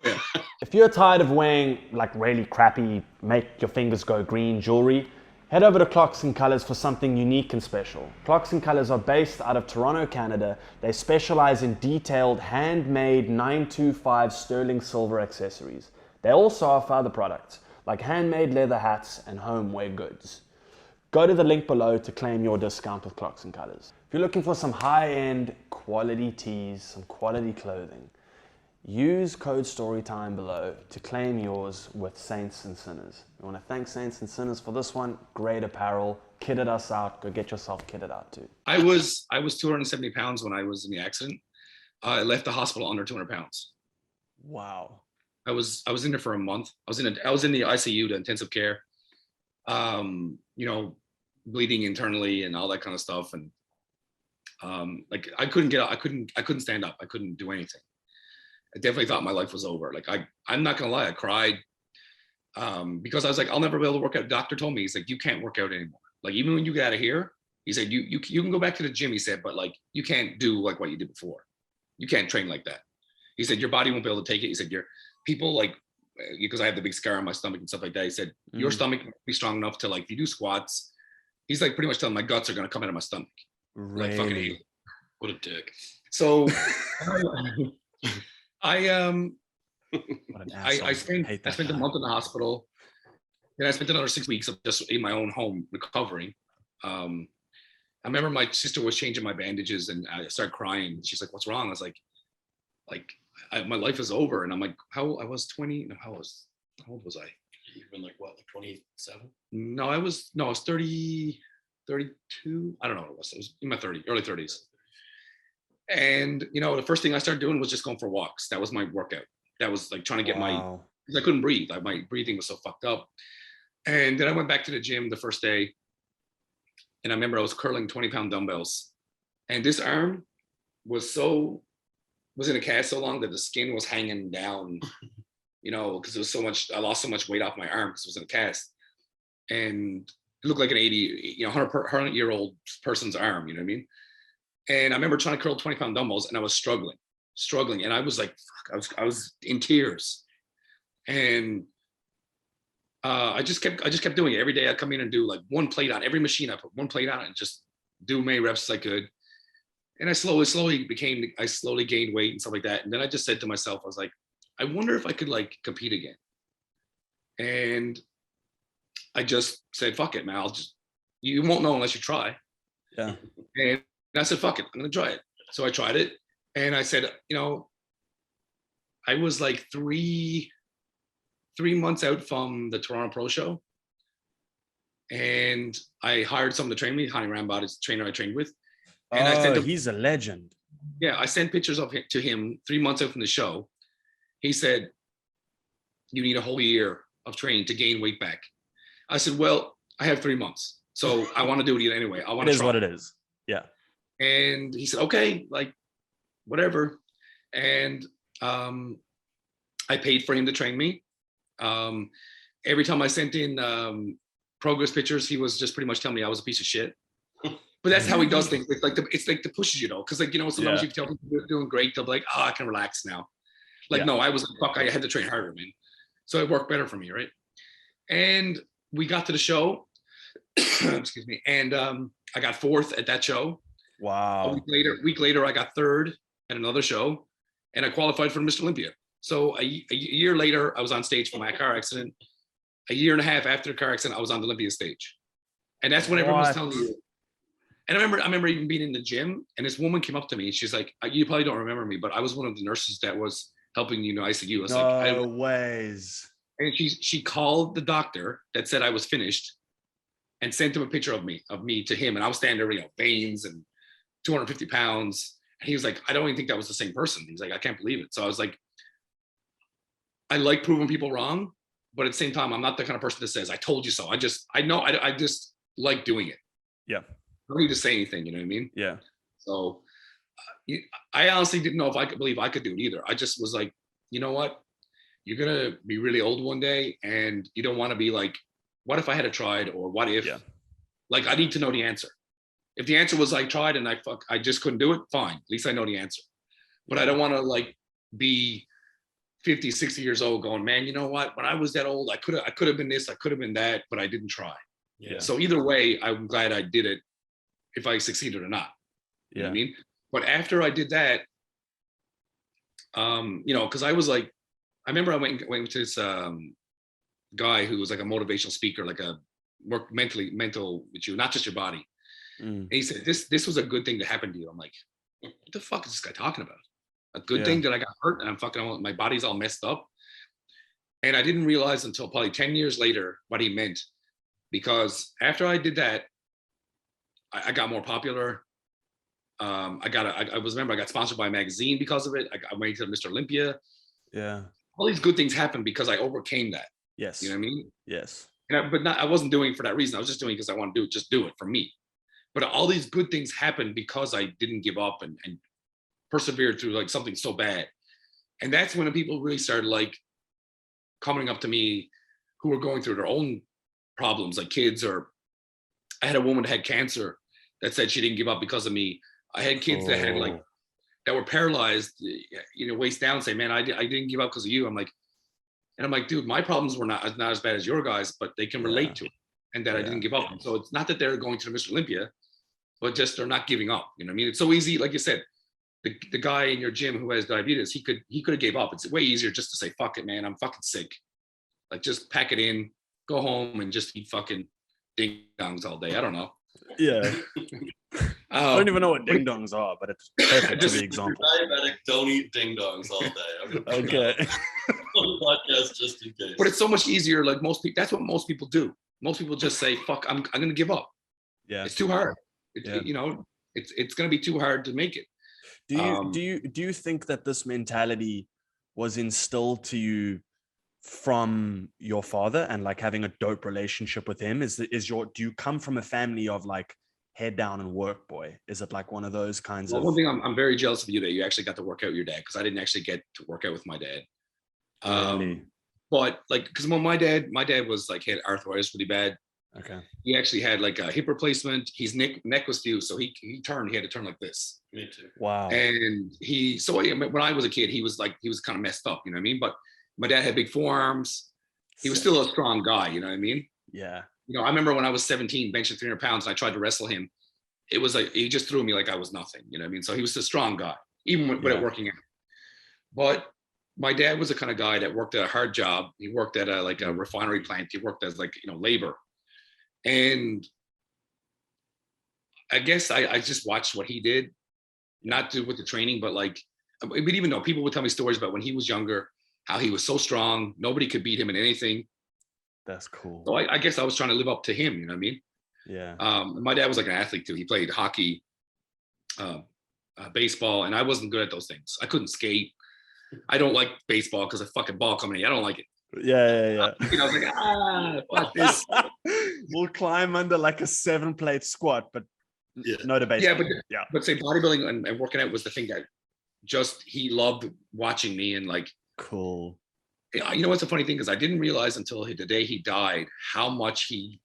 Yeah. If you're tired of wearing like really crappy, make your fingers go green jewelry, head over to Clocks and Colors for something unique and special. Clocks and Colors are based out of Toronto, Canada. They specialize in detailed, handmade 925 sterling silver accessories. They also offer other products like handmade leather hats and homeware goods. Go to the link below to claim your discount with Clocks and Colors. If you're looking for some high-end quality tees, some quality clothing, use code Storytime below to claim yours with Saints and Sinners. We want to thank Saints and Sinners for this one. Great apparel. Kitted us out. Go get yourself kitted out too. I was 270 pounds when I was in the accident. I left the hospital under 200 pounds. Wow. I was in there for a month. I was in the ICU, the intensive care, bleeding internally and all that kind of stuff. And like I couldn't get up. I couldn't stand up. I couldn't do anything. I definitely thought my life was over. Like I'm not gonna lie, I cried because I was like, I'll never be able to work out. The doctor told me, he's like, you can't work out anymore. Like even when you get out of here, he said, you can go back to the gym. He said, but like you can't do like what you did before. You can't train like that. He said your body won't be able to take it. He said your people like because I have the big scar on my stomach and stuff like that. He said your stomach won't be strong enough to like if you do squats. He's like pretty much telling my guts are gonna come out of my stomach. Really? Like fucking What a dick. So I spent a month in the hospital. Then I spent another 6 weeks of just in my own home recovering. I remember my sister was changing my bandages and I started crying. She's like, what's wrong? I was like, my life is over. And I'm like, I was 20. No, how old was I? You've been like what, like 27? No, I was 30, 32. I don't know what it was. It was in my early 30s. And, you know, the first thing I started doing was just going for walks. That was my workout. That was like trying to get because I couldn't breathe. Like my breathing was so fucked up. And then I went back to the gym the first day. And I remember I was curling 20-pound dumbbells. And this arm was in a cast so long that the skin was hanging down, you know, because it was so much, I lost so much weight off my arm because it was in a cast. And it looked like an 100-year-old person's arm, you know what I mean? And I remember trying to curl 20-pound dumbbells and I was struggling. And I was like, fuck, I was in tears. And I just kept doing it. Every day I'd come in and do like one plate on every machine. I put one plate on and just do many reps as I could. And I slowly gained weight and stuff like that. And then I just said to myself, I was like, I wonder if I could like compete again. And I just said, fuck it, man. You won't know unless you try. Yeah. And I said, fuck it, I'm going to try it. So I tried it. And I said, you know, I was like three months out from the Toronto Pro Show. And I hired someone to train me. Hani Rambod is the trainer I trained with. And he's a legend. Yeah, I sent pictures of him to him 3 months out from the show. He said, you need a whole year of training to gain weight back. I said, well, I have 3 months. So I want to do it anyway. I want to try. It is what it is. Yeah. And he said, okay, like whatever. And I paid for him to train me. Every time I sent in progress pictures, he was just pretty much telling me I was a piece of shit. But that's how he does things. It's like the pushes, you know, because like, you know, sometimes you tell people they're doing great, they'll be like, oh, I can relax now. Like, no, I was like, fuck, I had to train harder, man. So it worked better for me, right? And we got to the show, excuse me, and I got 4th at that show. Wow. A week later, I got 3rd at another show, and I qualified for Mr. Olympia. So a year later, I was on stage for my car accident. A year and a half after the car accident, I was on the Olympia stage. And that's when everyone was telling me. And I remember even being in the gym, and this woman came up to me. She's like, you probably don't remember me, but I was one of the nurses that was helping you in ICU. I was no ways. And she called the doctor that said I was finished and sent him a picture of me to him. And I was standing there, you know, veins and 250 pounds. And he was like, I don't even think that was the same person. He's like, I can't believe it. So I was like, I like proving people wrong, but at the same time, I'm not the kind of person that says, I told you so. I just like doing it. Yeah. I don't need to say anything, you know what I mean? Yeah. So I honestly didn't know if I could believe I could do it either. I just was like, you know what? You're going to be really old one day and you don't want to be like, what if I had tried, or what if, like, I need to know the answer. If the answer was I tried and I just couldn't do it, fine. At least I know the answer. But I don't want to like be 50, 60 years old going, man, you know what? When I was that old, I could have been this, I could have been that, but I didn't try. Yeah. So either way, I'm glad I did it, if I succeeded or not. You know what I mean? But after I did that, you know, because I was like, I remember I went to this guy who was like a motivational speaker, like a mental with you, not just your body. And he said, this was a good thing to happen to you. I'm like, what the fuck is this guy talking about? A good thing that I got hurt and I'm fucking, my body's all messed up. And I didn't realize until probably 10 years later what he meant, because after I did that, I got more popular. I got sponsored by a magazine because of it. I went to Mr. Olympia. Yeah. All these good things happened because I overcame that. Yes. You know what I mean? Yes. And I wasn't doing it for that reason. I was just doing it because I want to do it for me. But all these good things happened because I didn't give up and persevered through like something so bad. And that's when people really started like coming up to me who were going through their own problems, like kids, or I had a woman that had cancer that said she didn't give up because of me. I had kids that had like, that were paralyzed, you know, waist down, say, man, I didn't give up because of you. I'm like, dude, my problems were not as bad as your guys, but they can relate to it, and that I didn't give up. And so it's not that they're going to Mr. Olympia, but just they're not giving up. You know what I mean? It's so easy, like you said, the guy in your gym who has diabetes, he could have gave up. It's way easier just to say, fuck it, man, I'm fucking sick. Like just pack it in, go home and just eat fucking ding dongs all day. I don't know. Yeah. I don't even know what ding dongs are, but it's perfect to the example. Diabetic, don't eat ding dongs all day. I'm gonna put Okay. that on the podcast just in case. But it's so much easier. Like most people, that's what most people do. Most people just say, "Fuck, I'm going to give up. Yeah. It's too hard. Yeah. You know, it's going to be too hard to make it." Do you think that this mentality was instilled to you from your father and like having a dope relationship with him? Do you come from a family of like head down and work boy? Is it like one of those kinds of? One thing I'm very jealous of you that you actually got to work out with your dad, because I didn't actually get to work out with my dad. Really? But like, because when my dad was like, had arthritis really bad. Okay. He actually had like a hip replacement. His neck was fused, so he had to turn like this. Me too. Wow. And when I was a kid, he was kind of messed up, you know what I mean? But my dad had big forearms. He was still a strong guy, you know what I mean? Yeah. You know, I remember when I was 17, benching 300 pounds, and I tried to wrestle him. It was like, he just threw me like I was nothing, you know what I mean? So he was a strong guy, even without working out. But my dad was the kind of guy that worked at a hard job. He worked at a refinery plant. He worked as labor. And I guess I just watched what he did, not do with the training, but even though people would tell me stories about when he was younger, how he was so strong, nobody could beat him in anything. That's cool. So I guess I was trying to live up to him, you know what I mean? Yeah. My dad was like an athlete too. He played hockey, baseball, and I wasn't good at those things. I couldn't skate. I don't like baseball because a fucking ball coming in. I don't like it. Yeah. I was like, fuck this. We'll climb under like a 7-plate squat, but no debate. Yeah, but say bodybuilding and working out was the thing that he loved watching me, and like, cool. You know what's the funny thing is I didn't realize until the day he died how much he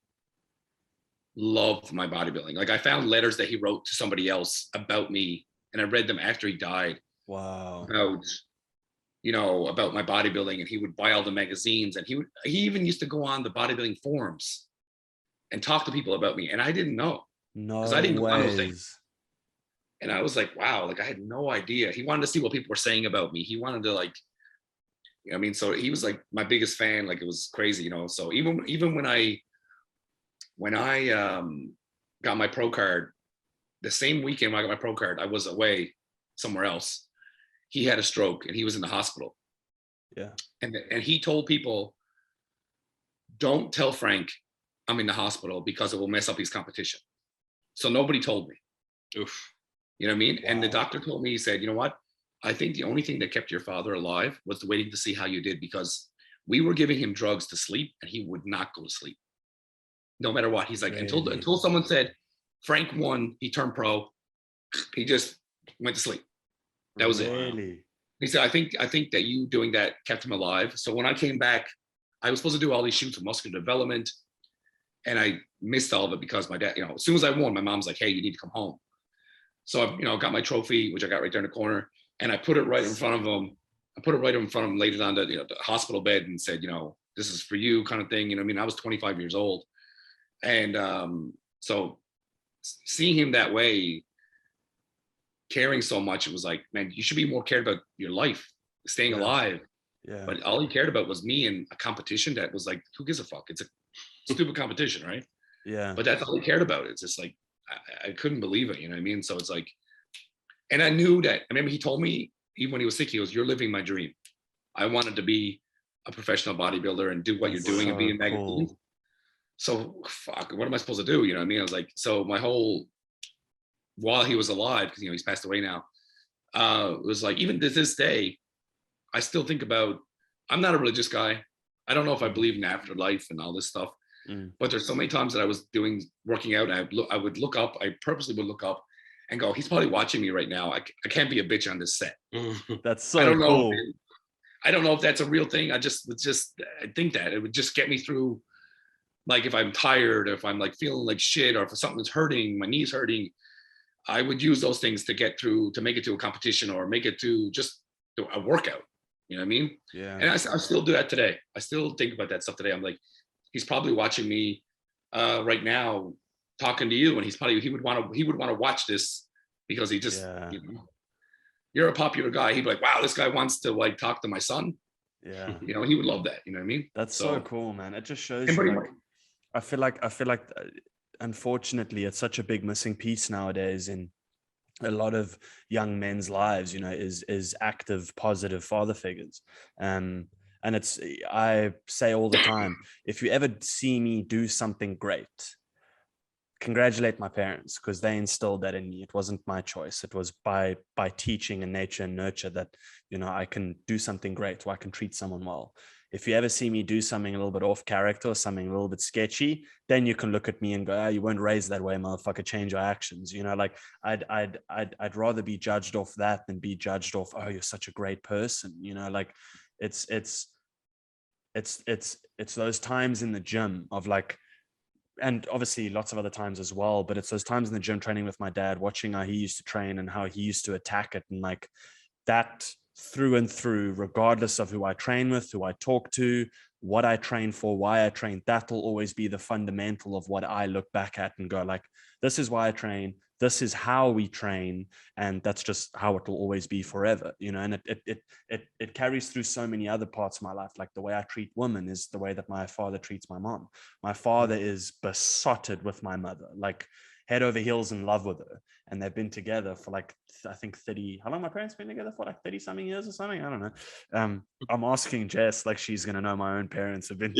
loved my bodybuilding. Like I found letters that he wrote to somebody else about me, and I read them after he died. Wow. About my bodybuilding, and he would buy all the magazines, and he even used to go on the bodybuilding forums and talk to people about me, and I didn't know. No I didn't go on those ways. things. And I was like, wow, like I had no idea. He wanted to see what people were saying about me. He wanted to so he was like my biggest fan. Like it was crazy, So even when I got my pro card, the same weekend when I got my pro card, I was away somewhere else. He had a stroke and he was in the hospital. Yeah. And he told people, don't tell Frank I'm in the hospital because it will mess up his competition. So nobody told me. Oof. You know what I mean? Wow. And the doctor told me, he said, you know what? I think the only thing that kept your father alive was waiting to see how you did, because we were giving him drugs to sleep and he would not go to sleep. No matter what. He's like, until someone said, Frank won, he turned pro, he just went to sleep. That was it. He said, I think that you doing that kept him alive. So when I came back, I was supposed to do all these shoots of muscular development, and I missed all of it because my dad, as soon as I won, my mom's like, hey, you need to come home. So I, got my trophy, which I got right there in the corner, and I put it right in front of him. Laid it on the hospital bed and said, this is for you, kind of thing. I was 25 years old. And so seeing him that way, caring so much, it was like, man, you should be more cared about your life, staying alive. Yeah. But all he cared about was me and a competition that was like, who gives a fuck? It's a stupid competition, right? Yeah. But that's all he cared about. It's just like, I couldn't believe it, you know what I mean? So it's like, and I knew that, I remember he told me, even when he was sick, he goes, you're living my dream. I wanted to be a professional bodybuilder and do what you're doing and be in magazines. Cool. So fuck, what am I supposed to do? You know what I mean? I was like, so my whole, while he was alive, because he's passed away now, it was like, even to this day, I still think about, I'm not a religious guy. I don't know if I believe in afterlife and all this stuff, but there's so many times that I was working out, and I would look up, I purposely would look up and go, he's probably watching me right now. I can't be a bitch on this set. That's so cool. I don't know if that's a real thing. I think that it would just get me through. Like if I'm tired, or if I'm like feeling like shit, or if something's hurting, my knee's hurting, I would use those things to get through, to make it to a competition, or make it to just a workout. You know what I mean? Yeah. And I still do that today. I still think about that stuff today. I'm like, he's probably watching me right now, talking to you, and he would want to watch this, because he just, you're a popular guy. He'd be like, wow, this guy wants to like talk to my son. Yeah. He would love that. You know what I mean? That's so cool, man. It just shows you, like, I feel like unfortunately, it's such a big missing piece nowadays in a lot of young men's lives, is active, positive father figures. And I say all the time, if you ever see me do something great, congratulate my parents, because they instilled that in me. It wasn't my choice. It was by teaching and nature and nurture that, I can do something great, or I can treat someone well. If you ever see me do something a little bit off character or something a little bit sketchy, then you can look at me and go, you weren't raised that way, motherfucker, change your actions. Like I'd rather be judged off that than be judged off, oh, you're such a great person. Like it's those times in the gym of like, and obviously lots of other times as well, but it's those times in the gym training with my dad, watching how he used to train and how he used to attack it. And like that through and through, regardless of who I train with, who I talk to, what I train for, why I train, that'll always be the fundamental of what I look back at and go like, this is why I train. This is how we train. And that's just how it will always be forever, and it carries through so many other parts of my life. Like the way I treat women is the way that my father treats my mom. My father is besotted with my mother, like head over heels in love with her. And they've been together for like, I think 30, how long my parents been together for, like 30 something years or something? I don't know. I'm asking Jess, like she's going to know my own parents have been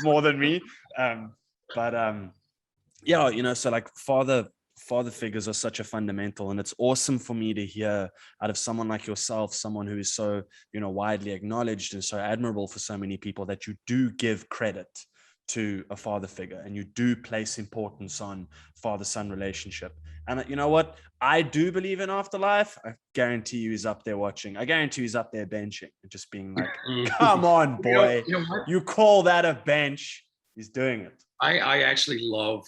more than me. So like father figures are such a fundamental, and it's awesome for me to hear out of someone like yourself, someone who is so, widely acknowledged and so admirable for so many people, that you do give credit to a father figure and you do place importance on father-son relationship. And you know what? I do believe in afterlife. I guarantee you he's up there watching. I guarantee he's up there benching and just being like, come on, boy. You call that a bench? He's doing it. I actually love,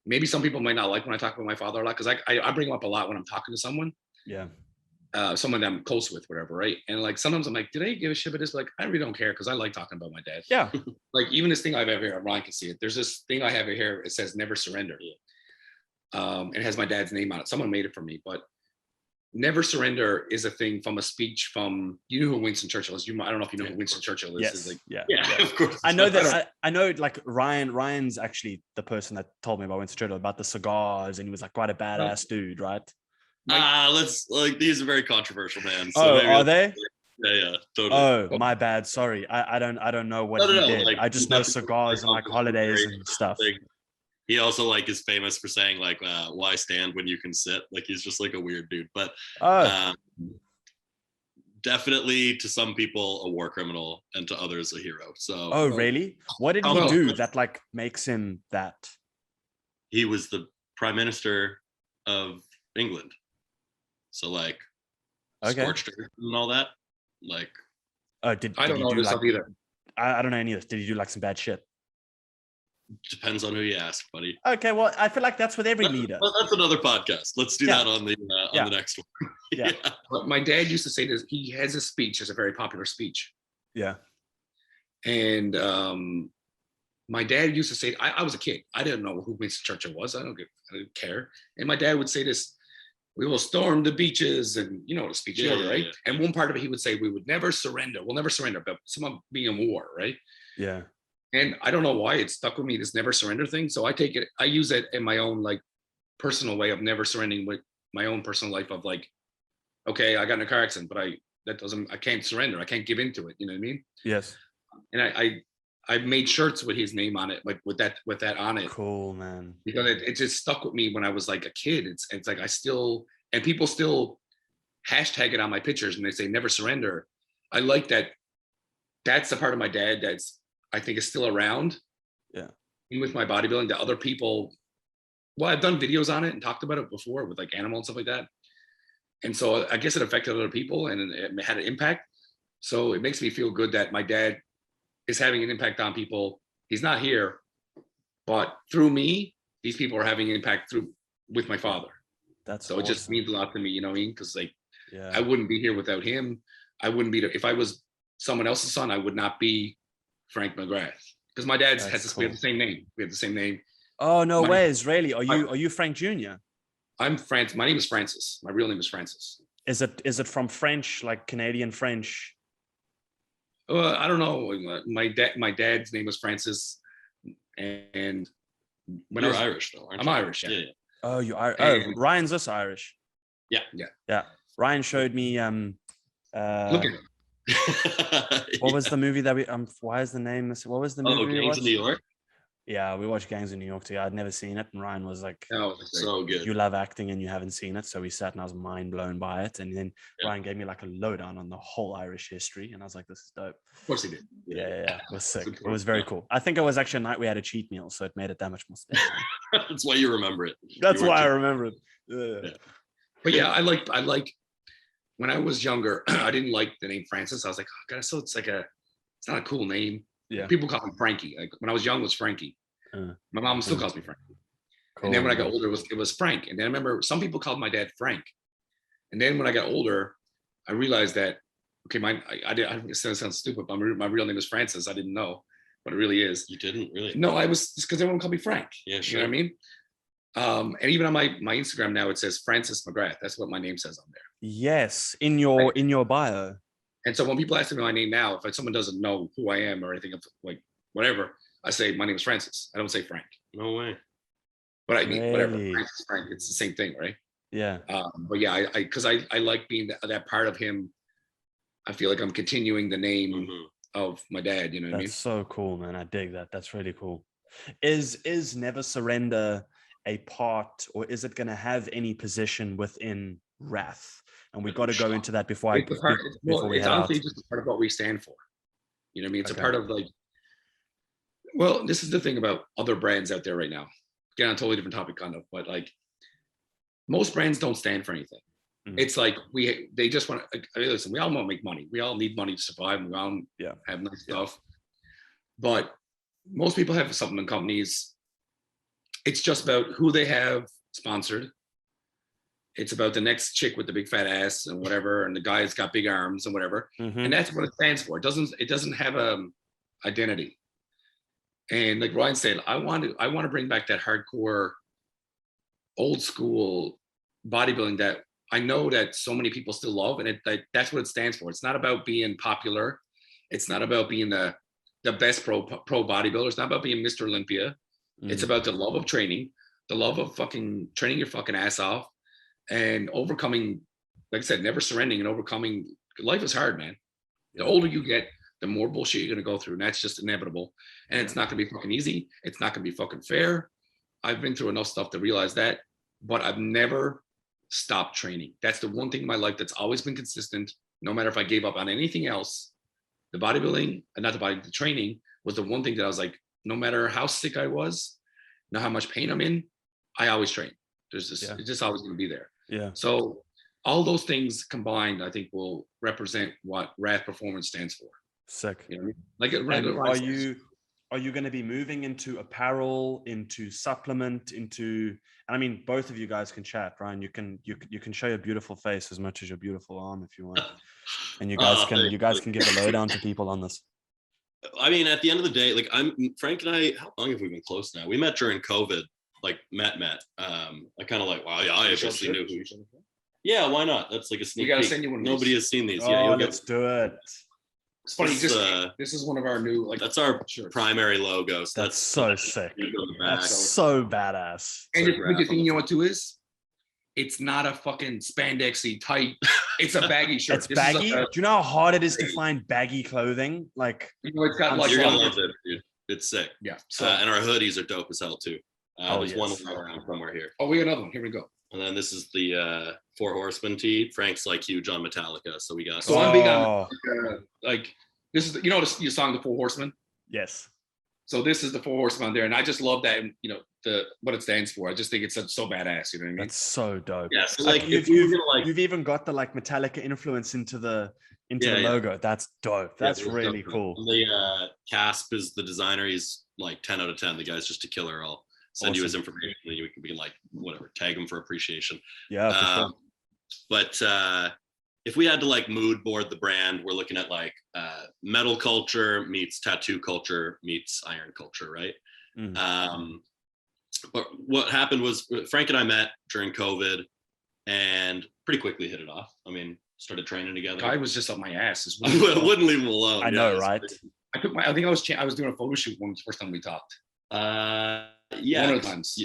maybe some people might not like when I talk about my father a lot, because I bring him up a lot when I'm talking to someone. Yeah. Someone that I'm close with, whatever, right? And like sometimes I'm like, did I give a shit about this? Like, I really don't care, because I like talking about my dad. Yeah. Like even this thing I have here, Ryan can see it. There's this thing I have here. It says "Never Surrender." It has my dad's name on it. Someone made it for me, but "Never Surrender" is a thing from a speech from, you know who Winston Churchill is. I don't know if you know who Winston Churchill is. Yes. Like, yeah, of course. I know that. I know like Ryan's actually the person that told me about Winston Churchill, about the cigars, and he was like quite a badass dude, right? These are very controversial, man. So are they? Yeah, totally. Oh, my bad. Sorry. I don't know what he did. Like, I just know cigars and like holidays and stuff. He also like is famous for saying like, why stand when you can sit? Like he's just like a weird dude. But definitely to some people a war criminal and to others a hero. So really? What did he do that like makes him that? He was the Prime Minister of England. So like scorched earth and all that. Like I don't know this stuff either. I don't know any of this. Did he do like some bad shit? Depends on who you ask, buddy. Okay, well, I feel like that's with every leader. Well, that's another podcast. Let's do that on the next one. Yeah. But my dad used to say this. He has a speech. It's a very popular speech. Yeah. And my dad used to say, I was a kid. I didn't know who Winston Churchill was. I didn't care. And my dad would say this: "We will storm the beaches," and you know the speech, right? Yeah. And one part of it, he would say, "We would never surrender. We'll never surrender," but someone being in war, right? Yeah. And I don't know why it stuck with me, this never surrender thing. So I use it in my own like personal way of never surrendering, with my own personal life of like, okay, I got in a car accident, but I can't surrender. I can't give into it. You know what I mean? Yes. And I made shirts with his name on it, like with that on it. Cool, man. Because it just stuck with me when I was like a kid. It's like and people still hashtag it on my pictures and they say never surrender. I like that. That's the part of my dad that's, I think, is still around. Yeah. And with my bodybuilding, that other people, well, I've done videos on it and talked about it before with like animal and stuff like that. And so I guess it affected other people and it had an impact. So it makes me feel good that my dad is having an impact on people. He's not here, but through me, these people are having an impact with my father. That's so awesome. It just means a lot to me, you know what I mean? Because like, yeah. I wouldn't be here without him. I wouldn't be if I was someone else's son, I would not be Frank McGrath, because my dad we have the same name. We have the same name. Oh, no way, Israeli. Are you Frank Jr.? I'm Francis. My name is Francis. My real name is Francis. Is it from French, like Canadian French? I don't know. My dad's name was Francis, and when You're I was Irish though, aren't I'm you? Irish. Yeah. Yeah. Oh, you are. Oh, And- Ryan's also Irish. Yeah. Ryan showed me. Look at it. What was the movie that we? Why is the name? What was the movie we Gangs watched? of New York. Yeah, we watched Gangs of New York too. I'd never seen it, and Ryan was like, No, So good. "You love acting and you haven't seen it." So we sat and I was mind blown by it. And then Yeah. Ryan gave me like a lowdown on the whole Irish history, and I was like, "This is dope." of course he did. Yeah. It was sick. It important. was very cool. I think it was actually a night we had a cheat meal, so it made it that much more special. That's why you remember it. That's You why I weren't remember it. Yeah. But yeah, I like when I was younger, I didn't like the name Francis. I was like, oh God, so it's not a cool name. Yeah. People call me Frankie. Like when I was young, it was Frankie. My mom still calls me Frankie. And then when I got older, it was Frank. And then I remember some people called my dad Frank. And then when I got older, I realized that okay, it sounds stupid, but my real name is Francis. I didn't know, but it really is. You didn't really? No, I was just because everyone called me Frank. Yeah, You sure. know what I mean? And even on my Instagram now, it says Francis McGrath. That's what my name says on there. Yes, in your bio. And so when people ask me my name now, if someone doesn't know who I am or anything, like whatever, I say my name is Francis. I don't say Frank. No way. But I mean, whatever. Really? Francis, Frank, it's the same thing, right? Yeah. But yeah, because I like being that part of him. I feel like I'm continuing the name Mhm. of my dad. You know what I mean? That's so cool, man. I dig that. That's really cool. Is Never Surrender a part, or is it going to have any position within Wrath? And we got to go into that before It's a part, we it's head out. honestly just a part of what we stand for. You know what I mean? It's Okay. a part of like. Well, this is the thing about other brands out there right now. Again, on a totally different topic, kind of, but like most brands don't stand for anything. Mhm. It's like they just want to listen. We all want to make money. We all need money to survive. We all have nice stuff. But most people have supplement companies. It's just about who they have sponsored. It's about the next chick with the big fat ass and whatever, and the guy's got big arms and whatever. Mhm. And that's what it stands for. It doesn't have a identity. And like Ryan said, I want to bring back that hardcore, old school bodybuilding that I know that so many people still love, and that's what it stands for. It's not about being popular. It's not about being the best pro bodybuilder. It's not about being Mr. Olympia. It's about the love of training, the love of fucking training your fucking ass off, and overcoming, like I said, never surrendering and overcoming. Life is hard, man. The older you get, the more bullshit you're gonna go through, and that's just inevitable. And it's not gonna be fucking easy. It's not gonna be fucking fair. I've been through enough stuff to realize that, but I've never stopped training. That's the one thing in my life that's always been consistent. No matter if I gave up on anything else, the bodybuilding, the training was the one thing that I was like, no matter how sick I was, know how much pain I'm in, I always train. It's just always gonna be there. Yeah. So all those things combined, I think, will represent what Wrath Performance stands for. Sick. You know what I mean? And are you going to be moving into apparel, into supplement, into? And I mean, both of you guys can chat, Ryan. You can show your beautiful face as much as your beautiful arm if you want, and you guys can give a lowdown to people on this. I mean, at the end of the day, like Frank and I, how long have we been close now? We met during COVID, like met. I kind of like, wow, yeah, I obviously knew who. Yeah, why not? That's like a sneak We gotta peek. send you one of Nobody these. has seen these. Oh, Yeah, let's do it. It's funny. This, This is one of our new that's our shirts. primary logo. So That's so sick. That's That's so badass. And the biggest thing, you know what too is? It's not a fucking spandexy tight. It's a baggy shirt. It's baggy. Do you know how hard it is to find baggy clothing? Like, You know, it's got like You're gonna love it, dude. It's sick. yeah. So And our hoodies are dope as hell too. There's one yes. around somewhere here. we got another one. Here we go. And then this is the Four Horsemen tee. Frank's like huge on Metallica, so we got. So I'm big on like this is your song The Four Horsemen. Yes. So this is the Four Horsemen there, and I just love that. What it stands for. I just think it's so badass. You know what I mean? That's so dope. Yeah, so like You've if we were gonna like, you've even got the like Metallica influence into the Yeah, yeah. logo. That's dope. That's it was really dope. cool. And the Casp is the designer. He's like 10 out of 10. The guy's just a killer. I'll send you his Awesome. information, and we can like whatever tag him for appreciation. Yeah, for sure. But if we had to like mood board the brand, we're looking at like metal culture meets tattoo culture meets iron culture, right? Mhm. But what happened was Frank and I met during COVID and pretty quickly hit it off. I mean, started training together. Guy was just up my ass. I wouldn't leave him alone. I know, it's right? crazy. I think I was doing a photo shoot when the first time we talked. Yeah, One of the times.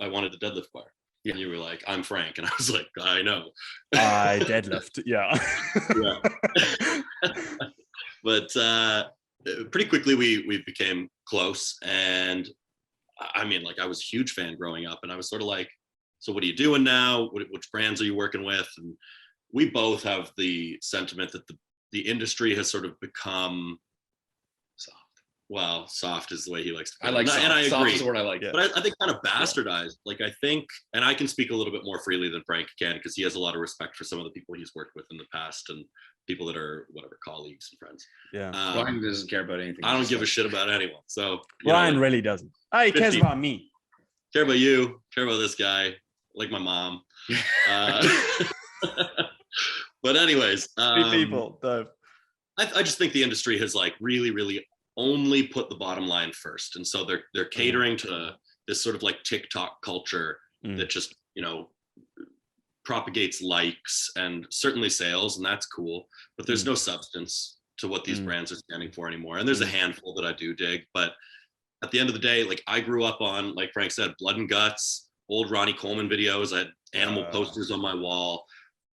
I wanted the deadlift bar. Yeah. And you were like, I'm Frank. And I was like, I know. I deadlift. Yeah. But pretty quickly we became close. And I mean, like, I was a huge fan growing up, and I was sort of like, so what are you doing now? Which brands are you working with? And we both have the sentiment that the industry has sort of become soft. Well, soft is the way he likes to put it. I like soft. And I Soft agree. is the word I like. Yeah. But I think kind of bastardized. Like, I think, and I can speak a little bit more freely than Frank can, because he has a lot of respect for some of the people he's worked with in the past and people that are whatever, colleagues and friends. Yeah. Ryan doesn't care about anything. I don't give a shit about anyone. So Ryan really doesn't. Oh, he cares 50. about me. Care about you, care about this guy, like my mom. But anyways, Three people. Though. I just think the industry has like really only put the bottom line first, and so they're catering to this sort of like TikTok culture that just, you know, propagates likes and certainly sales, and that's cool, but there's no substance to what these brands are standing for anymore. And there's a handful that I do dig, but at the end of the day, like, I grew up on, like Frank said, Blood and Guts, old Ronnie Coleman videos. I had animal posters on my wall.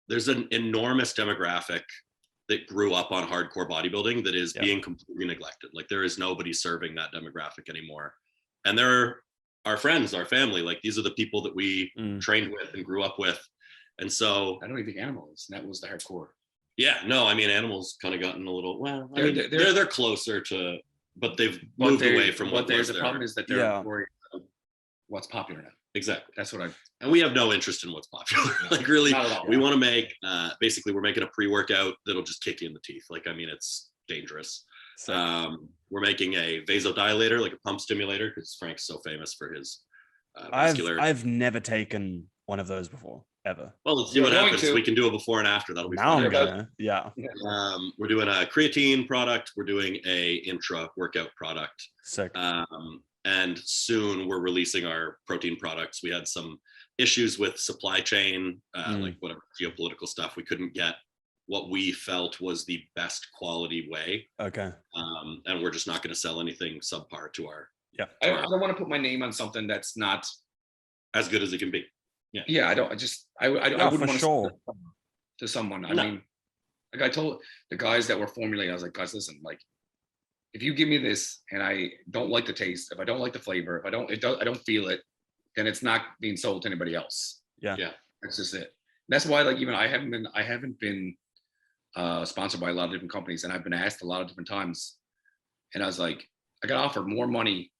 There's an enormous demographic that grew up on hardcore bodybuilding that is being completely neglected. Like, there is nobody serving that demographic anymore. And they're our friends, our family. Like, these are the people that we trained with and grew up with. And so I don't even think animals. That was the hardcore. Yeah, no, I mean, animals kind of gotten a little, well, I mean, they're they're closer to, but they've moved away from what was the there. problem is that they're worried about what's popular now. Exactly. That's what and we have no interest in what's popular. Like, really, we want to make, basically, we're making a pre-workout that'll just kick you in the teeth. Like, I mean, it's dangerous. We're making a vasodilator, like a pump stimulator, because Frank's so famous for his vascularity. I've never taken one of those before, ever. Well, let's see what happens. We can do a before and after. That'll be fun. Yeah. We're doing a creatine product. We're doing a intra workout product. Sick. And soon we're releasing our protein products. We had some issues with supply chain, like whatever geopolitical stuff. We couldn't get what we felt was the best quality way. Okay. And we're just not going to sell anything subpar to our. Yeah. I don't want to put my name on something that's not as good as it can be. Yeah. Yeah. I wouldn't want to sell to someone. I mean, like I told the guys that were formulating, I was like, guys, listen, like, if you give me this and I don't like the taste, if I don't like the flavor, if I don't feel it, then it's not being sold to anybody else. Yeah. That's just it. That's why, like, even I haven't been sponsored by a lot of different companies, and I've been asked a lot of different times, and I was like, I got offered more money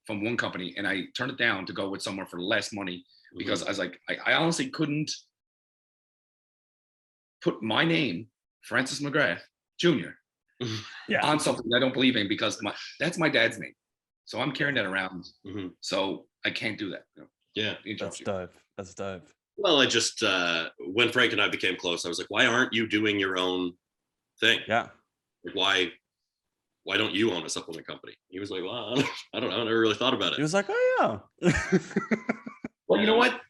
from one company, and I turned it down to go with someone for less money because I was like, I honestly couldn't put my name, Francis McGrath Jr. on something I don't believe in, because that's my dad's name, so I'm carrying that around. So I can't do that. Yeah, that's dope. Well, I just when Frank and I became close, I was like, why aren't you doing your own thing? Yeah. Like, why don't you own a supplement company? He was like, well, I don't know. I never really thought about it. He was like, oh yeah. Well, you know what?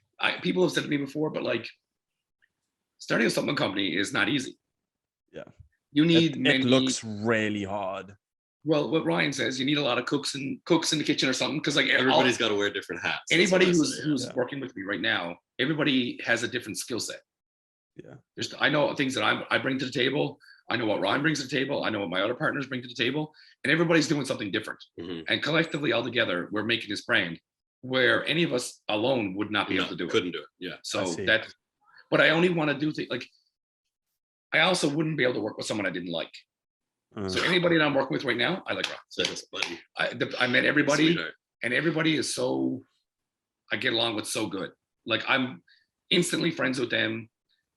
People have said to me before, but like, starting a supplement company is not easy. Yeah. You need it looks really hard. Well, what Ryan says, you need a lot of cooks in the kitchen or something, because like everybody's got to wear different hats. Anybody who's working with me right now, everybody has a different skill set. Yeah. I know things that I bring to the table. I know what Ryan brings to the table. I know what my other partners bring to the table, and everybody's doing something different. And collectively, all together, we're making this brand where any of us alone would not be able to do it. Couldn't do it. Yeah. So that's, but I only want to do things like, I also wouldn't be able to work with someone I didn't like. So anybody that I'm working with right now, I like Rob. I met everybody, sweetheart. And everybody is I get along with so good. Like, I'm instantly friends with them.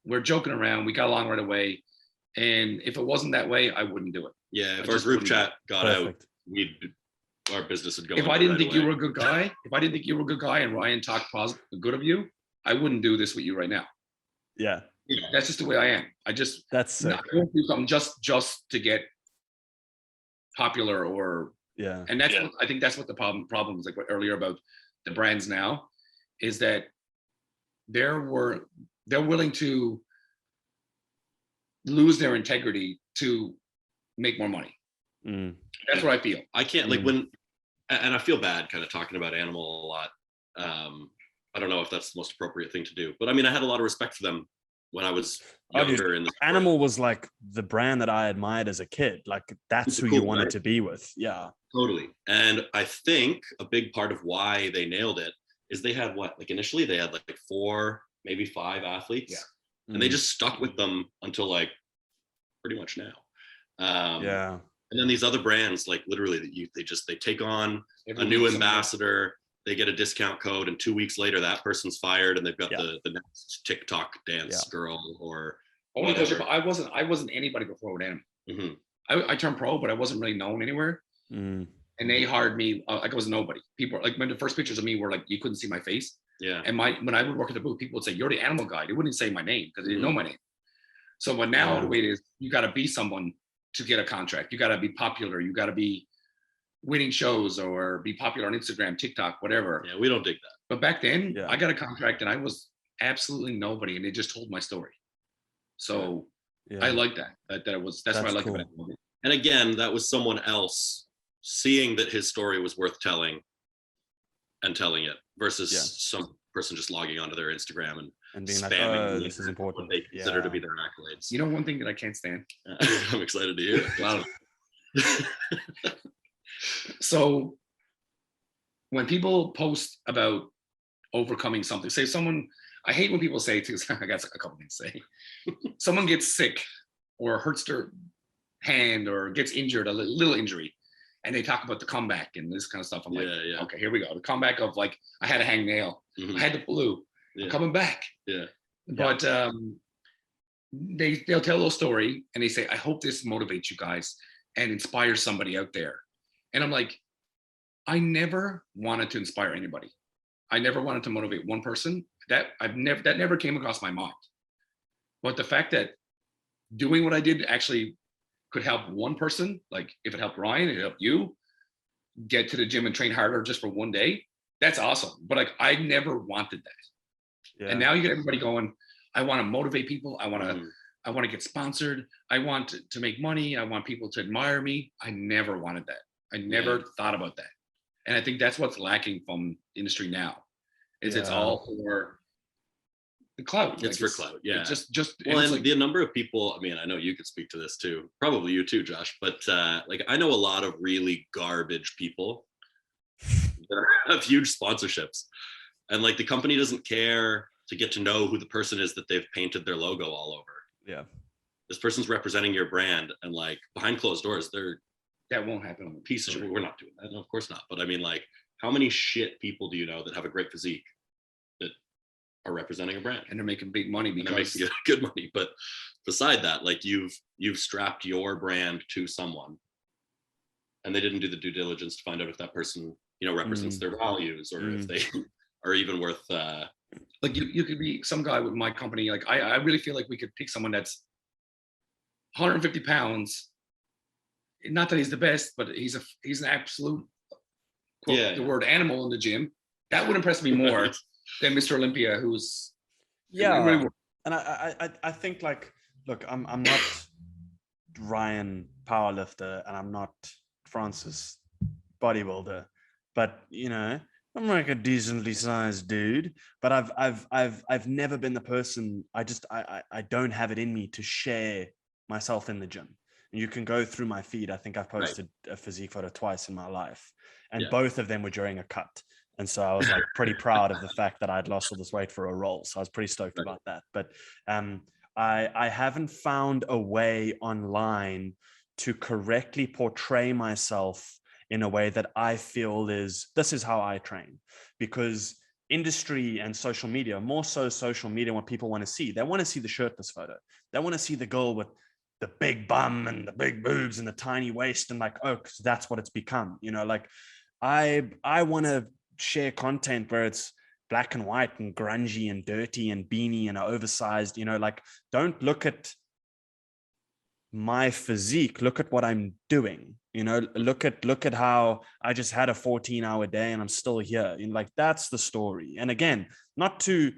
We're joking around. We got along right away. And if it wasn't that way, I wouldn't do it. Yeah, if our group chat got out, our business would go. If I didn't think you were a good guy, and Ryan talked good of you, I wouldn't do this with you right now. Yeah. That's just the way I am. I won't do something just to get popular or and that's what, I think that's what the problem is, like earlier about the brands now, is that they're willing to lose their integrity to make more money. That's what I feel. I can't like when and I feel bad kind of talking about Animal a lot. I don't know if that's the most appropriate thing to do, but I mean, I had a lot of respect for them when I was younger. In the Animal was like the brand that I admired as a kid. Like that's who you wanted to be with. Yeah, totally. And I think a big part of why they nailed it is they had like initially they had like 4, maybe 5 athletes, and they just stuck with them until like pretty much now. And then these other brands, like literally, they take on a new ambassador. They get a discount code, and 2 weeks later, that person's fired, and they've got the next TikTok dance girl or. Only because I wasn't anybody before with Animal. I turned pro, but I wasn't really known anywhere. And they hired me like I was nobody. People like when the first pictures of me were like you couldn't see my face. Yeah. And when I would work at the booth, people would say you're the Animal guy. They wouldn't say my name because they didn't know my name. So but now the way it is, you got to be someone to get a contract. You got to be popular. You got to be winning shows or be popular on Instagram, TikTok, whatever. Yeah, we don't dig that. But back then, I got a contract and I was absolutely nobody, and they just told my story. So I like that. That's what I like about it. And again, that was someone else seeing that his story was worth telling and telling it versus some person just logging onto their Instagram and being like, oh, this is important. What they consider to be their accolades. You know, one thing that I can't stand. I'm excited to hear it. So when people post about overcoming something, say someone, I hate when people say, I got a couple things to say. Someone gets sick or hurts their hand or gets injured, a little injury, and they talk about the comeback and this kind of stuff. I'm like, okay, here we go. The comeback of like, I had a hangnail, I had the flu, I'm coming back. But they'll tell a little story and they say, I hope this motivates you guys and inspires somebody out there. And I'm like, I never wanted to inspire anybody. I never wanted to motivate one person. That never came across my mind. But the fact that doing what I did actually could help one person, like if it helped Ryan, it helped you get to the gym and train harder just for one day, that's awesome. But like, I never wanted that. And now you get everybody going, I want to motivate people. I want to get sponsored. I want to make money. I want people to admire me. I never wanted that. I never thought about that. And I think that's what's lacking from the industry now. It's all for the clout. It's for clout. Yeah. Just well, and like, the number of people, I mean, I know you could speak to this too, probably you too, Josh, but like I know a lot of really garbage people that have huge sponsorships, and like the company doesn't care to get to know who the person is that they've painted their logo all over. Yeah. This person's representing your brand, and like behind closed doors, that won't happen on the piece of we're not doing that. No, of course not. But I mean, like, how many shit people do you know that have a great physique that are representing a brand and they're making big money because they're making good money? But beside that, like you've strapped your brand to someone, and they didn't do the due diligence to find out if that person, you know, represents their values or if they are even worth. Like you could be some guy with my company. Like I really feel like we could pick someone that's 150 pounds. Not that he's the best, but he's an absolute quote, the word animal in the gym. That would impress me more than Mr. Olympia, who's really and I think like, look, I'm not Ryan powerlifter and I'm not Francis bodybuilder, but you know, I'm like a decently sized dude, but I've never been the person. I don't have it in me to share myself in the gym. You can go through my feed. I think I've posted a physique photo twice in my life, and both of them were during a cut. And so I was like pretty proud of the fact that I'd lost all this weight for a roll. So I was pretty stoked about that. But I haven't found a way online to correctly portray myself in a way that I feel this is how I train, because industry and social media, more so social media, what people want to see, they want to see the shirtless photo. They want to see the girl with the big bum and the big boobs and the tiny waist and like, oh, because that's what it's become, you know. Like I want to share content where it's black and white and grungy and dirty and beanie and oversized, you know. Like, don't look at my physique, look at what I'm doing, you know. Look at how I just had a 14-hour day and I'm still here, you know. Like, that's the story. And again, not to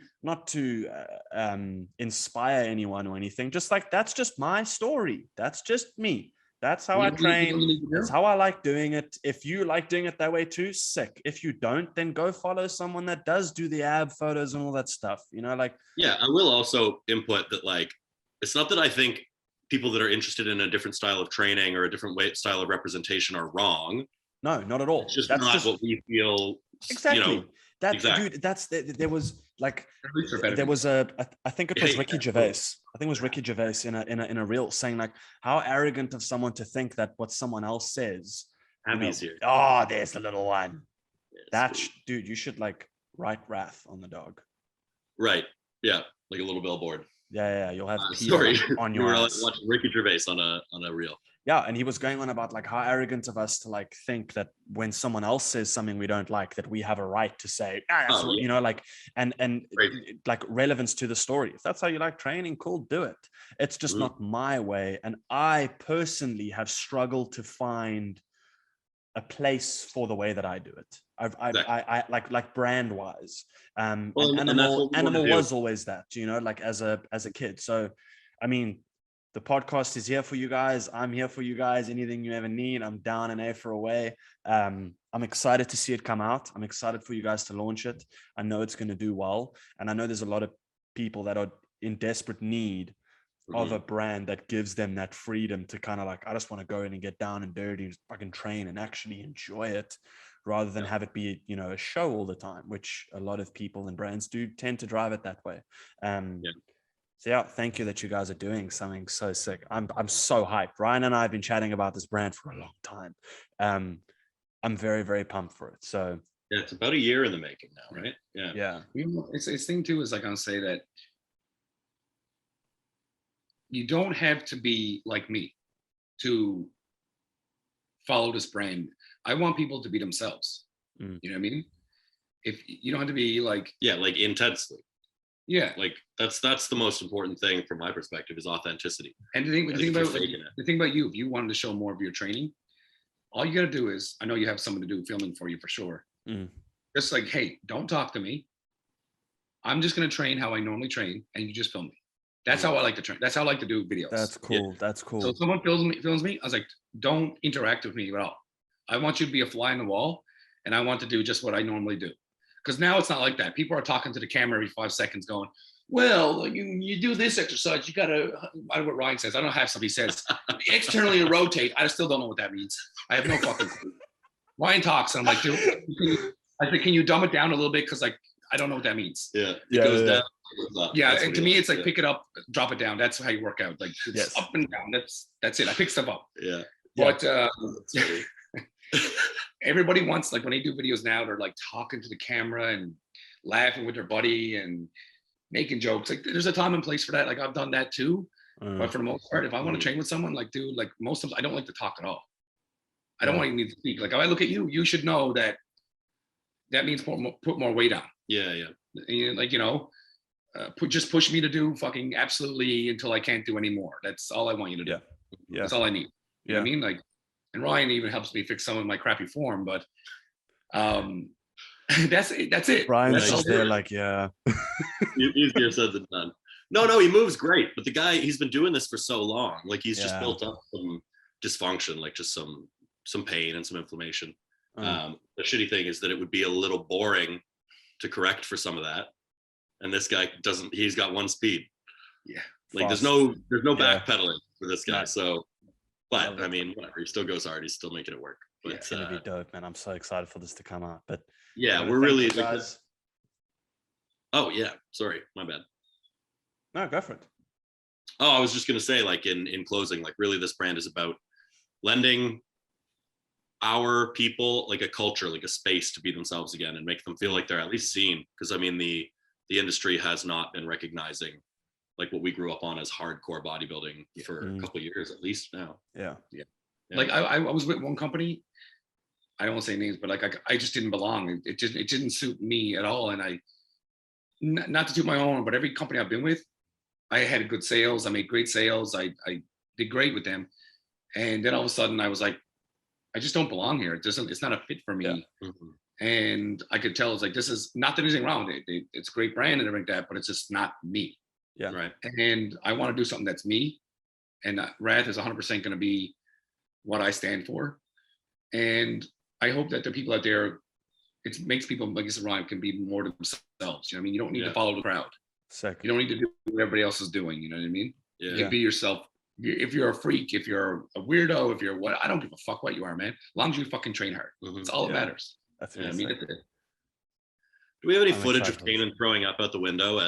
inspire anyone or anything, just like, that's just my story, that's just me. That's how I train. That's how I like doing it. If you like doing it that way too, sick. If you don't, then go follow someone that does do the ab photos and all that stuff. You know, like. Yeah, I will also input that, like, it's not that I think people that are interested in a different style of training or a different style of representation are wrong. No, not at all. It's just not what we feel. Exactly. You know, exactly. Dude, there was like, there was I think it was Ricky Gervais. I think it was Ricky Gervais in a reel saying like, how arrogant of someone to think that what someone else says. Abby's here. Oh, there's the little one. Yes, Dude, you should like write wrath on the dog. Right. Yeah. Like a little billboard. Yeah. You'll have sorry on your ass. Watching Ricky Gervais on a reel. Yeah, and he was going on about like how arrogant of us to like think that when someone else says something we don't like, that we have a right to say, you know, like, and like relevance to the story. If that's how you like training, cool, do it. It's just not my way. And I personally have struggled to find a place for the way that I do it. I like brand wise. Well, and animal was always that, you know, like as a kid. So, I mean, the podcast is here for you guys. I'm here for you guys. Anything you ever need, I'm down and A for away. I'm excited to see it come out. I'm excited for you guys to launch it. I know it's going to do well. And I know there's a lot of people that are in desperate need of a brand that gives them that freedom to kind of like, I just want to go in and get down and dirty and fucking train and actually enjoy it, rather than have it be, you know, a show all the time, which a lot of people and brands do tend to drive it that way. So yeah, thank you that you guys are doing something so sick. I'm so hyped. Ryan and I have been chatting about this brand for a long time. I'm very, very pumped for it. So yeah, it's about a year in the making now, right? Yeah. It's thing too is like I'll say that you don't have to be like me to follow this brand. I want people to be themselves. You know what I mean? If you don't have to be like, like intensely. Yeah, like that's the most important thing from my perspective is authenticity. And the thing about you, if you wanted to show more of your training, all you got to do is, I know you have someone to do filming for you for sure. Just like, hey, don't talk to me. I'm just going to train how I normally train, and you just film me. That's how I like to train. That's how I like to do videos. That's cool. That's cool. So if someone films me, I was like, don't interact with me at all. I want you to be a fly in the wall, and I want to do just what I normally do. Because now it's not like that. People are talking to the camera every 5 seconds going, well, you do this exercise, you got to, I don't know what Ryan says. I don't have something he says. Externally rotate. I still don't know what that means. I have no fucking clue. Ryan talks, and I'm like, dude, can you dumb it down a little bit? Because like, I don't know what that means. Yeah. It goes down. Yeah, and to me, it's like pick it up, drop it down. That's how you work out. Like it's up and down. That's it. I pick stuff up. Yeah. But everybody wants, like when they do videos now, they're like talking to the camera and laughing with their buddy and making jokes. Like there's a time and place for that. Like I've done that too. But for the most part, if I want to train with someone, like dude, like most times I don't like to talk at all. I don't want to need to speak. Like if I look at you, you should know that means put more weight on. Yeah. And, like, you know, just push me to do fucking absolutely until I can't do anymore. That's all I want you to do. Yeah. That's all I need. You know what I mean? Like, and Ryan even helps me fix some of my crappy form, but that's it. Ryan's just there like, easier said than done. No, he moves great, but the guy, he's been doing this for so long. Like he's just built up some dysfunction, like just some pain and some inflammation. The shitty thing is that it would be a little boring to correct for some of that. And this guy doesn't, he's got one speed. Yeah. Like there's no backpedaling for this guy. So, but I mean, whatever, he still goes hard. He's still making it work. But it's gonna be dope, man. I'm so excited for this to come out. But yeah, we're really guys. Oh yeah, sorry, my bad. No, go for it. Oh, I was just gonna say, like in closing, like really this brand is about lending our people like a culture, like a space to be themselves again and make them feel like they're at least seen. Because I mean the industry has not been recognizing like what we grew up on as hardcore bodybuilding for a couple of years at least now. Yeah. Like I was with one company, I don't want to say names, but like I just didn't belong. It didn't suit me at all. And I, not to toot my own, but every company I've been with, I had good sales. I made great sales. I did great with them. And then all of a sudden I was like, I just don't belong here. It's not a fit for me. And I could tell it's like, this is not that anything wrong with it. It's a great brand and everything like that, but it's just not me. Yeah. Right. And I want to do something that's me. And Wrath is 100% going to be what I stand for. And I hope that the people out there, it makes people, like you said, Ryan, can be more themselves. You know what I mean? You don't need to follow the crowd. Sick. You don't need to do what everybody else is doing. You know what I mean? Yeah. You can be yourself. If you're a freak, if you're a weirdo, if you're what, I don't give a fuck what you are, man. As long as you fucking train hard. That's all that matters. That's you know what I mean? Do we have any I'm footage of excited. Kanan throwing up out the window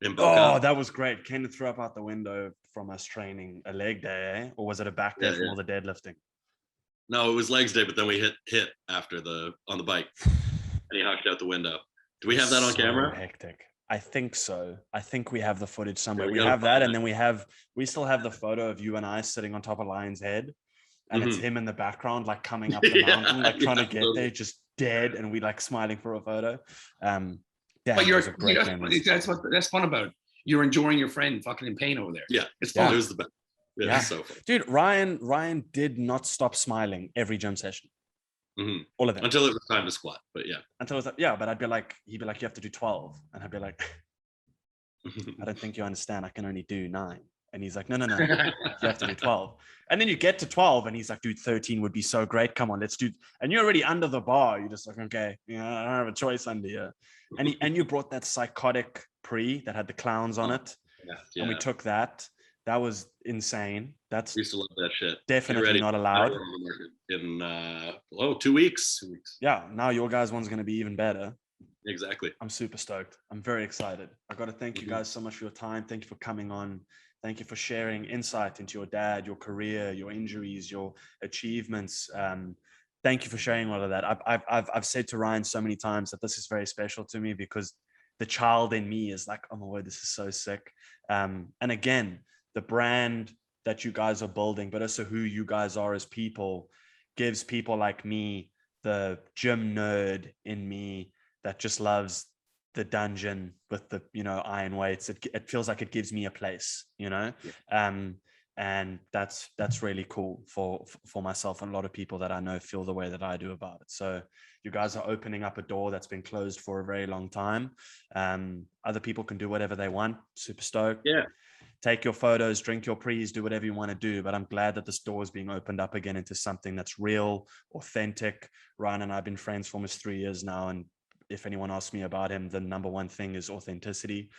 in Boca? Oh, that was great. Kanan threw up out the window from us training a leg day, eh? Or was it a back day from all the deadlifting? No, it was legs day, but then we hit after on the bike, and he hucked out the window. Do we have that on camera? Hectic. I think so. I think we have the footage somewhere. Yeah, we have that, and then we still have the photo of you and I sitting on top of Lion's Head, and it's him in the background, like coming up the mountain, like trying to get there, just dead, and we like smiling for a photo. But that's fun about it. You're enjoying your friend fucking in pain over there. Yeah, it's fun. It was the best. Yeah, so fun. Dude, Ryan did not stop smiling every gym session. All of it. Until it was time to squat, but yeah. Until it was but he'd be like, you have to do 12. And I'd be like, I don't think you understand. I can only do 9. And he's like, no, you have to do 12. And then you get to 12 and he's like, dude, 13 would be so great. Come on, let's do. And you're already under the bar. You're just like, okay, I don't have a choice under here. And you brought that psychotic pre that had the clowns on it. Yeah. And we took that. That was insane. We used to love that shit. Definitely not allowed. In 2 weeks. Yeah, now your guys' one's going to be even better. Exactly. I'm super stoked. I'm very excited. I got to thank you guys so much for your time. Thank you for coming on. Thank you for sharing insight into your dad, your career, your injuries, your achievements. Thank you for sharing all of that. I've said to Ryan so many times that this is very special to me because the child in me is like, oh my word, this is so sick. And again, the brand that you guys are building, but also who you guys are as people, gives people like me, the gym nerd in me that just loves the dungeon with the, iron weights. It feels like it gives me a place, and that's really cool for myself and a lot of people that I know feel the way that I do about it. So you guys are opening up a door that's been closed for a very long time. Other people can do whatever they want. Super stoked. Yeah. Take your photos, drink your prees, do whatever you want to do. But I'm glad that this door is being opened up again into something that's real, authentic. Ryan and I have been friends for almost 3 years now. And if anyone asks me about him, the number one thing is authenticity.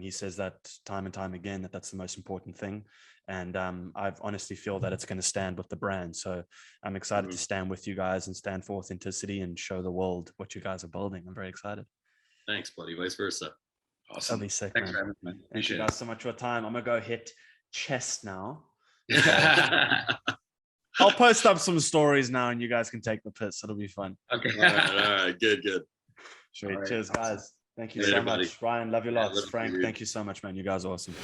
He says that time and time again, that's the most important thing. And I honestly feel that it's going to stand with the brand. So I'm excited to stand with you guys and stand for authenticity and show the world what you guys are building. I'm very excited. Thanks, buddy. Vice versa. Awesome. That'll be sick, Thanks man. for having me, man. Thank you guys so much for your time. I'm going to go hit chest now. I'll post up some stories now and you guys can take the piss. It'll be fun. Okay. All right. Good. Sweet. Right. Cheers, guys. Thank you Later, so much. buddy. Ryan, love you lots. love you, Frank, dude. thank you so much, man. You guys are awesome.